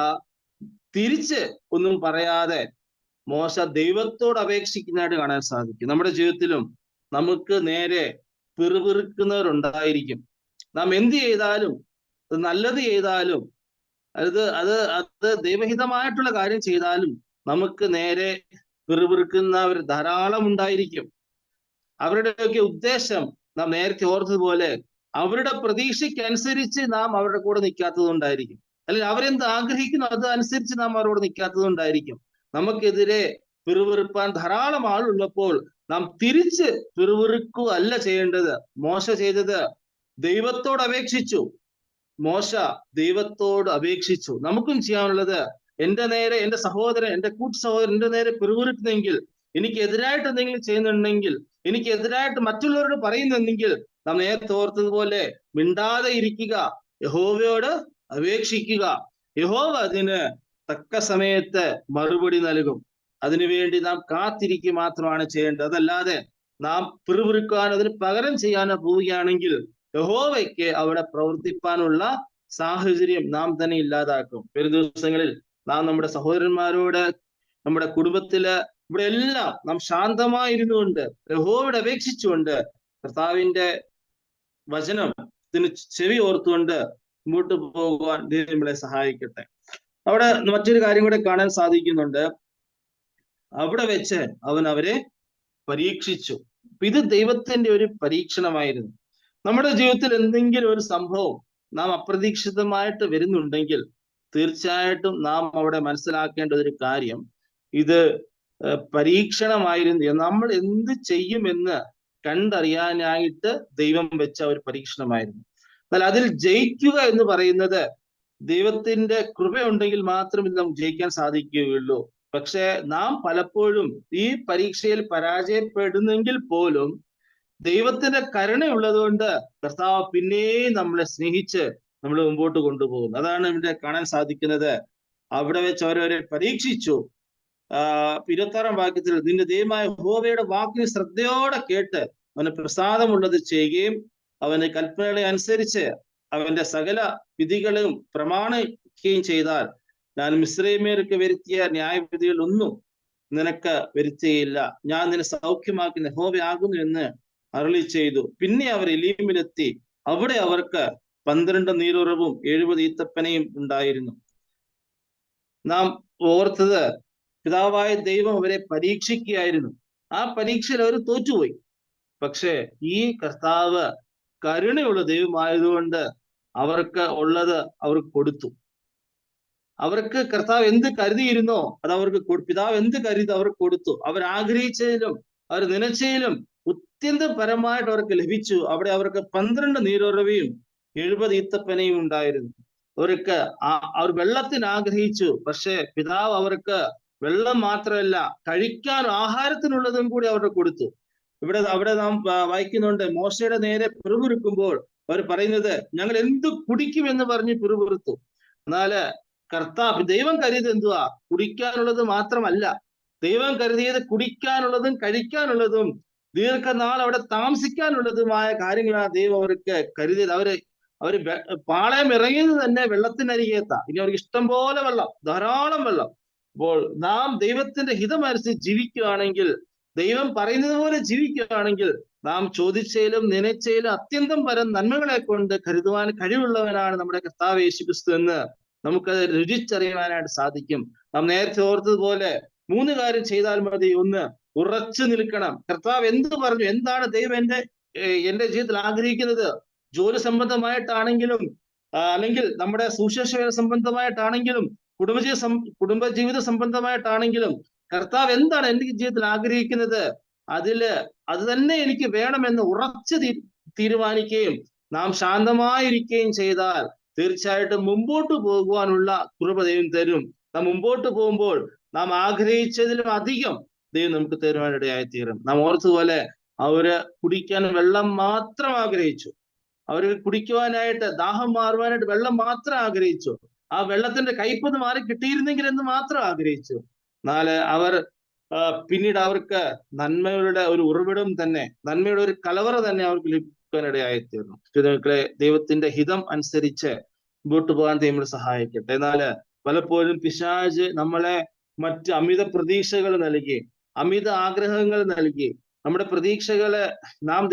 തിരിച്ച് ഒന്നും പറയാതെ മോശ ദൈവത്തോട് അപേക്ഷിക്കുന്നതായിട്ട് കാണാൻ സാധിക്കും. നമ്മുടെ ജീവിതത്തിലും നമുക്ക് നേരെ പിറുപിറുക്കുന്നവരുണ്ടായിരിക്കും. നാം എന്ത് ചെയ്താലും, നല്ലത് ചെയ്താലും, അത് ദൈവഹിതമായിട്ടുള്ള കാര്യം ചെയ്താലും നമുക്ക് നേരെ പിറുപിറുക്കുന്നവർ ധാരാളം ഉണ്ടായിരിക്കും. അവരുടെയൊക്കെ ഉദ്ദേശം നാം നേരത്തെ ഓർത്തതുപോലെ അവരുടെ പ്രതീക്ഷയ്ക്കനുസരിച്ച് നാം അവരുടെ കൂടെ നിൽക്കാത്തത് കൊണ്ടായിരിക്കും. അല്ലെങ്കിൽ അവരെന്ത് ആഗ്രഹിക്കുന്നു അത് അനുസരിച്ച് നാം അവരോട് നിൽക്കാത്തത് കൊണ്ടായിരിക്കും. നമുക്കെതിരെ പിറുപിറുപ്പാൻ ധാരാളം ആളുള്ളപ്പോൾ നാം തിരിച്ച് പിറുപിറുക്കുക അല്ല ചെയ്യേണ്ടത്. മോശ ചെയ്തത് ദൈവത്തോട് അപേക്ഷിച്ചു. മോശ ദൈവത്തോട് അപേക്ഷിച്ചു. നമുക്കും ചെയ്യാനുള്ളത്, എന്റെ നേരെ എന്റെ സഹോദരൻ, എന്റെ കൂട്ടു സഹോദരൻ എന്റെ നേരെ പിറുപിറുക്കുന്നെങ്കിൽ, എനിക്ക് എതിരായിട്ട് എന്തെങ്കിലും ചെയ്യുന്നുണ്ടെങ്കിൽ, എനിക്ക് എതിരായിട്ട് മറ്റുള്ളവരോട് പറയുന്നുണ്ടെങ്കിൽ, നാം നേരത്തെ ഓർത്തതുപോലെ മിണ്ടാതെ ഇരിക്കുക, യഹോവയോട് അപേക്ഷിക്കുക. യഹോവ അതിന് തക്ക സമയത്ത് മറുപടി നൽകും. അതിനുവേണ്ടി നാം കാത്തിരിക്കുക മാത്രമാണ് ചെയ്യേണ്ടത്. അതല്ലാതെ നാം പിറുപിറുക്കാനോ അതിന് പകരം ചെയ്യാനോ പോവുകയാണെങ്കിൽ യഹോവയ്ക്ക് അവിടെ പ്രവർത്തിപ്പാനുള്ള സാഹചര്യം നാം തന്നെ ഇല്ലാതാക്കും. വരും ദിവസങ്ങളിൽ നാം നമ്മുടെ സഹോദരന്മാരോട്, നമ്മുടെ കുടുംബത്തില്, ഇവിടെ എല്ലാം നാം ശാന്തമായിരുന്നു കൊണ്ട് യഹോവയോട് അപേക്ഷിച്ചുകൊണ്ട് കർത്താവിന്റെ വചനത്തിന് ചെവി ഓർത്തുകൊണ്ട് മുമ്പോട്ട് പോകുവാൻ ദൈവം നമ്മളെ സഹായിക്കട്ടെ. അവിടെ മറ്റൊരു കാര്യം കൂടെ കാണാൻ സാധിക്കുന്നുണ്ട്. അവിടെ വെച്ച് അവൻ അവരെ പരീക്ഷിച്ചു. ഇത് ദൈവത്തിന്റെ ഒരു പരീക്ഷണമായിരുന്നു. നമ്മുടെ ജീവിതത്തിൽ എന്തെങ്കിലും ഒരു സംഭവം നാം അപ്രതീക്ഷിതമായിട്ട് വരുന്നുണ്ടെങ്കിൽ തീർച്ചയായിട്ടും നാം അവിടെ മനസ്സിലാക്കേണ്ട ഒരു കാര്യം, ഇത് പരീക്ഷണമായിരുന്നു. നമ്മൾ എന്ത് ചെയ്യുമെന്ന് കണ്ടറിയാനായിട്ട് ദൈവം വെച്ച ഒരു പരീക്ഷണമായിരുന്നു. എന്നാൽ അതിൽ ജയിക്കുക എന്ന് പറയുന്നത് ദൈവത്തിന്റെ കൃപയുണ്ടെങ്കിൽ മാത്രമേ നമുക്ക് ജയിക്കാൻ സാധിക്കുകയുള്ളൂ. പക്ഷെ നാം പലപ്പോഴും ഈ പരീക്ഷയിൽ പരാജയപ്പെടുന്നെങ്കിൽ പോലും ദൈവത്തിന്റെ കരുണയുള്ളത് കൊണ്ട് കർത്താവ് പിന്നെയും നമ്മളെ സ്നേഹിച്ച് നമ്മൾ മുമ്പോട്ട് കൊണ്ടുപോകും. അതാണ് ഇവിടെ കാണാൻ സാധിക്കുന്നത്. അവിടെ വെച്ച് അവരവരെ പരീക്ഷിച്ചു. 26-ാം വാക്യത്തിൽ, നിന്റെ ദൈവമായ യഹോവയുടെ വാക്കിന് ശ്രദ്ധയോടെ കേട്ട് അവന് പ്രസാദമുള്ളത് ചെയ്യുകയും അവന്റെ കൽപ്പനകളെ അനുസരിച്ച് അവന്റെ സകല വിധികളും പ്രമാണിക്കുകയും ചെയ്താൽ ഞാൻ മിസ്രയീമ്യർക്ക് വരുത്തിയ ന്യായവിധികൾ ഒന്നും നിനക്ക് വരുത്തിയില്ല. ഞാൻ നിന്നെ സൗഖ്യമാക്കുന്ന യഹോവയാകുന്നു എന്ന് അരുളി ചെയ്തു. പിന്നെ അവർ എലീമിലെത്തി. അവിടെ അവർക്ക് 12 നീരുറവും 70 ഈത്തപ്പനയും ഉണ്ടായിരുന്നു. നാം ഓർത്തത്, പിതാവായ ദൈവം അവരെ പരീക്ഷിക്കുകയായിരുന്നു. ആ പരീക്ഷയിൽ അവർ തോറ്റുപോയി. പക്ഷേ ഈ കർത്താവ് കരുണയുള്ള ദൈവമായതുകൊണ്ട് അവർക്ക് ഉള്ളത് അവർക്ക് കൊടുത്തു. അവർക്ക് കർത്താവ് എന്ത് കരുതിയിരുന്നോ അത് അവർക്ക് പിതാവ് എന്ത് കരുതി അവർക്ക് കൊടുത്തു. അവർ ആഗ്രഹിച്ചതിലും അവർ നനച്ചതിലും അത്യന്തം പരമായിട്ട് അവർക്ക് ലഭിച്ചു. അവിടെ അവർക്ക് 12 നീരുറവയും 70 ഈത്തപ്പനയും ഉണ്ടായിരുന്നു. അവർ വെള്ളത്തിന് ആഗ്രഹിച്ചു. പക്ഷെ പിതാവ് അവർക്ക് വെള്ളം മാത്രമല്ല, കഴിക്കാൻ ആഹാരത്തിനുള്ളതും കൂടി അവർക്ക് കൊടുത്തു. അവിടെ നാം വായിക്കുന്നുണ്ട്, മോശയുടെ നേരെ പിറുപിറുക്കുമ്പോൾ അവർ പറയുന്നത്, ഞങ്ങൾ എന്ത് കുടിക്കുമെന്ന് പറഞ്ഞ് പിറുപിറുത്തു. എന്നാല് ദൈവം കരുതിയത് എന്തുവാ? കുടിക്കാനുള്ളത് മാത്രമല്ല, ദൈവം കരുതിയത് കുടിക്കാനുള്ളതും കഴിക്കാനുള്ളതും ദീർഘനാൾ അവിടെ താമസിക്കാനുള്ളതുമായ കാര്യങ്ങളാണ് ദൈവം അവർക്ക് കരുതിയത്. അവര് പാളയം ഇറങ്ങിയത് തന്നെ വെള്ളത്തിനരികെത്താ. ഇനി അവർക്ക് ഇഷ്ടം പോലെ വെള്ളം, ധാരാളം വെള്ളം. അപ്പോൾ നാം ദൈവത്തിന്റെ ഹിതമനുസരിച്ച് ജീവിക്കുകയാണെങ്കിൽ, ദൈവം പറയുന്നത് പോലെ ജീവിക്കുകയാണെങ്കിൽ, നാം ചോദിച്ചതിലും നനച്ചതിലും അത്യന്തം പരം നന്മകളെ കൊണ്ട് കരുതുവാൻ കഴിവുള്ളവനാണ് നമ്മുടെ കർത്താവ് യേശുക്രിസ്തു എന്ന് നമുക്കത് രുചിച്ചറിയുവാനായിട്ട് സാധിക്കും. നാം നേരത്തെ ഓർത്തതുപോലെ 3 കാര്യം ചെയ്താൽ മതി. 1, ഉറച്ചു നിൽക്കണം. കർത്താവ് എന്ത് പറഞ്ഞു, എന്താണ് ദൈവം എന്റെ ജീവിതത്തിൽ ആഗ്രഹിക്കുന്നത്? ജോലി സംബന്ധമായിട്ടാണെങ്കിലും, അല്ലെങ്കിൽ നമ്മുടെ സുവിശേഷ സംബന്ധമായിട്ടാണെങ്കിലും, കുടുംബജീവിത സംബന്ധമായിട്ടാണെങ്കിലും, കർത്താവ് എന്താണ് എന്റെ ജീവിതത്തിൽ ആഗ്രഹിക്കുന്നത്, അത് തന്നെ എനിക്ക് വേണമെന്ന് ഉറച്ചു തീരുമാനിക്കുകയും നാം ശാന്തമായിരിക്കുകയും ചെയ്താൽ തീർച്ചയായിട്ടും മുമ്പോട്ട് പോകുവാനുള്ള കൃപ ദൈവം തരും. നാം മുമ്പോട്ട് പോകുമ്പോൾ നാം ആഗ്രഹിച്ചതിലും അധികം ദൈവം നമുക്ക് തരുവാനിടയായി തീരും. നാം ഓർത്തതുപോലെ അവര് കുടിക്കാൻ വെള്ളം മാത്രം ആഗ്രഹിച്ചു. അവര് കുടിക്കുവാനായിട്ട്, ദാഹം മാറുവാനായിട്ട് വെള്ളം മാത്രം ആഗ്രഹിച്ചു. ആ വെള്ളത്തിന്റെ കയ്പൊന്ന് മാറി കിട്ടിയിരുന്നെങ്കിൽ എന്ന് മാത്രം ആഗ്രഹിച്ചു. എന്നാൽ അവർ പിന്നീട് അവർക്ക് നന്മയുടെ ഒരു ഉറവിടം തന്നെ, നന്മയുടെ ഒരു കലവറ തന്നെ അവർക്ക് ലഭിക്കാനിടയായി തീർന്നു. മക്കളെ, ദൈവത്തിന്റെ ഹിതം അനുസരിച്ച് മുമ്പോട്ട് പോകാൻ ദൈവം സഹായിക്കട്ടെ. എന്നാൽ പലപ്പോഴും പിശാച് നമ്മളെ മറ്റ് അമിത പ്രതീക്ഷകൾ നൽകി, അമിത ആഗ്രഹങ്ങൾ നൽകി, നമ്മുടെ പ്രതീക്ഷകള് നാം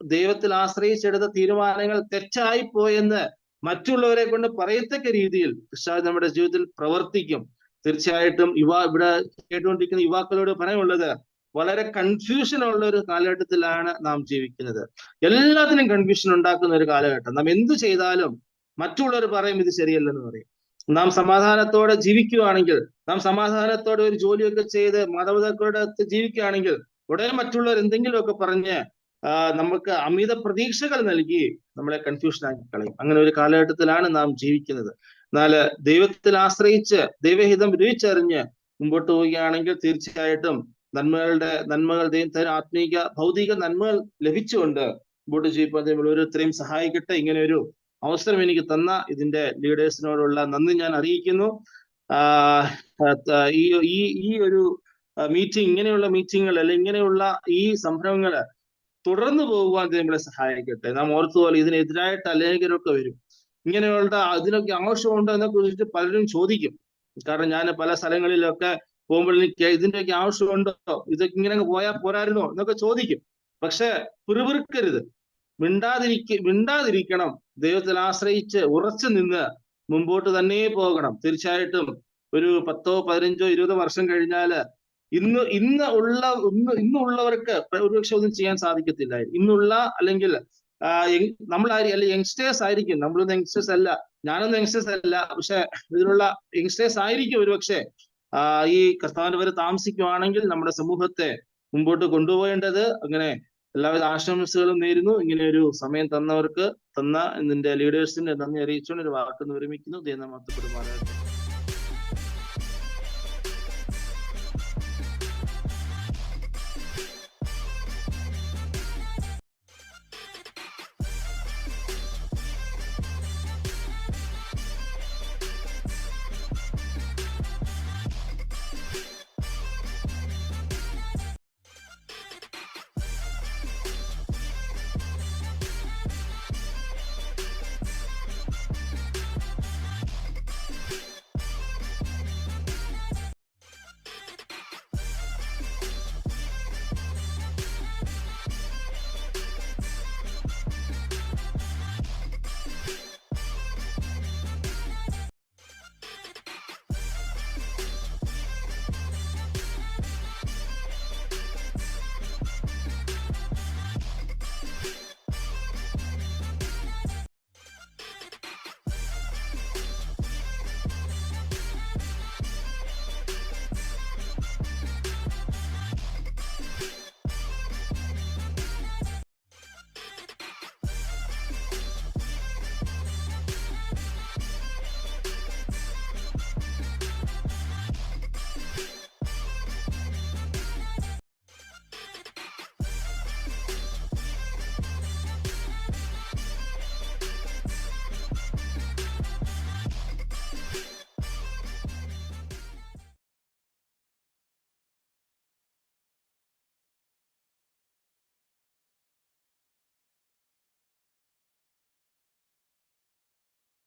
ദൈവത്തിൽ ആശ്രയിച്ചെടുത്ത തീരുമാനങ്ങൾ തെറ്റായി പോയെന്ന് മറ്റുള്ളവരെ കൊണ്ട് പറയത്തക്ക രീതിയിൽ പിശാച് നമ്മുടെ ജീവിതത്തിൽ പ്രവർത്തിക്കും. തീർച്ചയായിട്ടും ഇവിടെ കേട്ടുകൊണ്ടിരിക്കുന്ന യുവാക്കളോട് പറയാനുള്ളത്, വളരെ കൺഫ്യൂഷൻ ഉള്ള ഒരു കാലഘട്ടത്തിലാണ് നാം ജീവിക്കുന്നത്. എല്ലാത്തിനും കൺഫ്യൂഷൻ ഉണ്ടാക്കുന്ന ഒരു കാലഘട്ടം. നാം എന്ത് ചെയ്താലും മറ്റുള്ളവർ പറയും ഇത് ശരിയല്ലെന്ന് പറയും. നാം സമാധാനത്തോടെ ജീവിക്കുകയാണെങ്കിൽ, നാം സമാധാനത്തോടെ ഒരു ജോലിയൊക്കെ ചെയ്ത് മാതാപിതാക്കളുടെ അടുത്ത് ജീവിക്കുകയാണെങ്കിൽ ഉടനെ മറ്റുള്ളവർ എന്തെങ്കിലുമൊക്കെ പറഞ്ഞ് നമുക്ക് അമിത പ്രതീക്ഷകൾ നൽകി നമ്മളെ കൺഫ്യൂഷൻ ആക്കി കളയും. അങ്ങനെ ഒരു കാലഘട്ടത്തിലാണ് നാം ജീവിക്കുന്നത്. എന്നാൽ ദൈവത്തിൽ ആശ്രയിച്ച് ദൈവഹിതം രുചിച്ചറിഞ്ഞ് മുമ്പോട്ട് പോവുകയാണെങ്കിൽ തീർച്ചയായിട്ടും നന്മകൾ ദൈവം തരും. ആത്മീക ഭൗതിക നന്മകൾ ലഭിച്ചുകൊണ്ട് മുമ്പോട്ട് ജീവിക്കാൻ ഓരോരുത്തരെയും സഹായിക്കട്ടെ. ഇങ്ങനെ ഒരു അവസരം എനിക്ക് തന്ന ഇതിന്റെ ലീഡേഴ്സിനോടുള്ള നന്ദി ഞാൻ അറിയിക്കുന്നു. ഈ ഒരു മീറ്റിംഗ്, ഇങ്ങനെയുള്ള മീറ്റിങ്ങുകൾ അല്ലെങ്കിൽ ഇങ്ങനെയുള്ള ഈ സംരംഭങ്ങള് തുടർന്നു പോകുവാൻ നമ്മളെ സഹായിക്കട്ടെ. നാം ഓർത്തുപോലെ ഇതിനെതിരായിട്ട് അലേഖരൊക്കെ വരും. ഇങ്ങനെയുള്ള അതിനൊക്കെ ആവശ്യമുണ്ടോ എന്നെ കുറിച്ചിട്ട് പലരും ചോദിക്കും. കാരണം ഞാൻ പല സ്ഥലങ്ങളിലൊക്കെ പോകുമ്പോൾ എനിക്ക് ഇതിന്റെയൊക്കെ ആവശ്യമുണ്ടോ, ഇതൊക്കെ ഇങ്ങനെ പോയാൽ പോരായിരുന്നോ എന്നൊക്കെ ചോദിക്കും. പക്ഷെ പിറുപിറുക്കരുത്, മിണ്ടാതിരിക്കണം. ദൈവത്തിൽ ആശ്രയിച്ച് ഉറച്ചു നിന്ന് മുമ്പോട്ട് തന്നെ പോകണം. തീർച്ചയായിട്ടും ഒരു 10, 15, 20 വർഷം കഴിഞ്ഞാല് ഇന്നുള്ളവർക്ക് ഒരുപക്ഷെ ഒന്നും ചെയ്യാൻ സാധിക്കത്തില്ല. ഇന്നുള്ള അല്ലെങ്കിൽ യങ്സ്റ്റേഴ്സ് ആയിരിക്കും. നമ്മളൊന്നും യങ്സ്റ്റേഴ്സ് അല്ല, ഞാനൊന്നും യങ്സ്റ്റേഴ്സ് അല്ല. പക്ഷെ ഇതിലുള്ള യങ്സ്റ്റേഴ്സ് ആയിരിക്കും ഒരുപക്ഷെ ഈ കർത്താവിന്റെ പേര് താമസിക്കുവാണെങ്കിൽ നമ്മുടെ സമൂഹത്തെ മുമ്പോട്ട് കൊണ്ടുപോകേണ്ടത്. അങ്ങനെ എല്ലാവിധ ആശംസകളും നേരുന്നു. ഇങ്ങനെ ഒരു സമയം തന്ന ഇതിന്റെ ലീഡേഴ്സിന്റെ നന്ദി അറിയിച്ചുകൊണ്ട് ഒരു വാക്കെന്ന് വിരമിക്കുന്നു. ദൈവം നാമത്തിൽ പെരുമാറട്ടെ.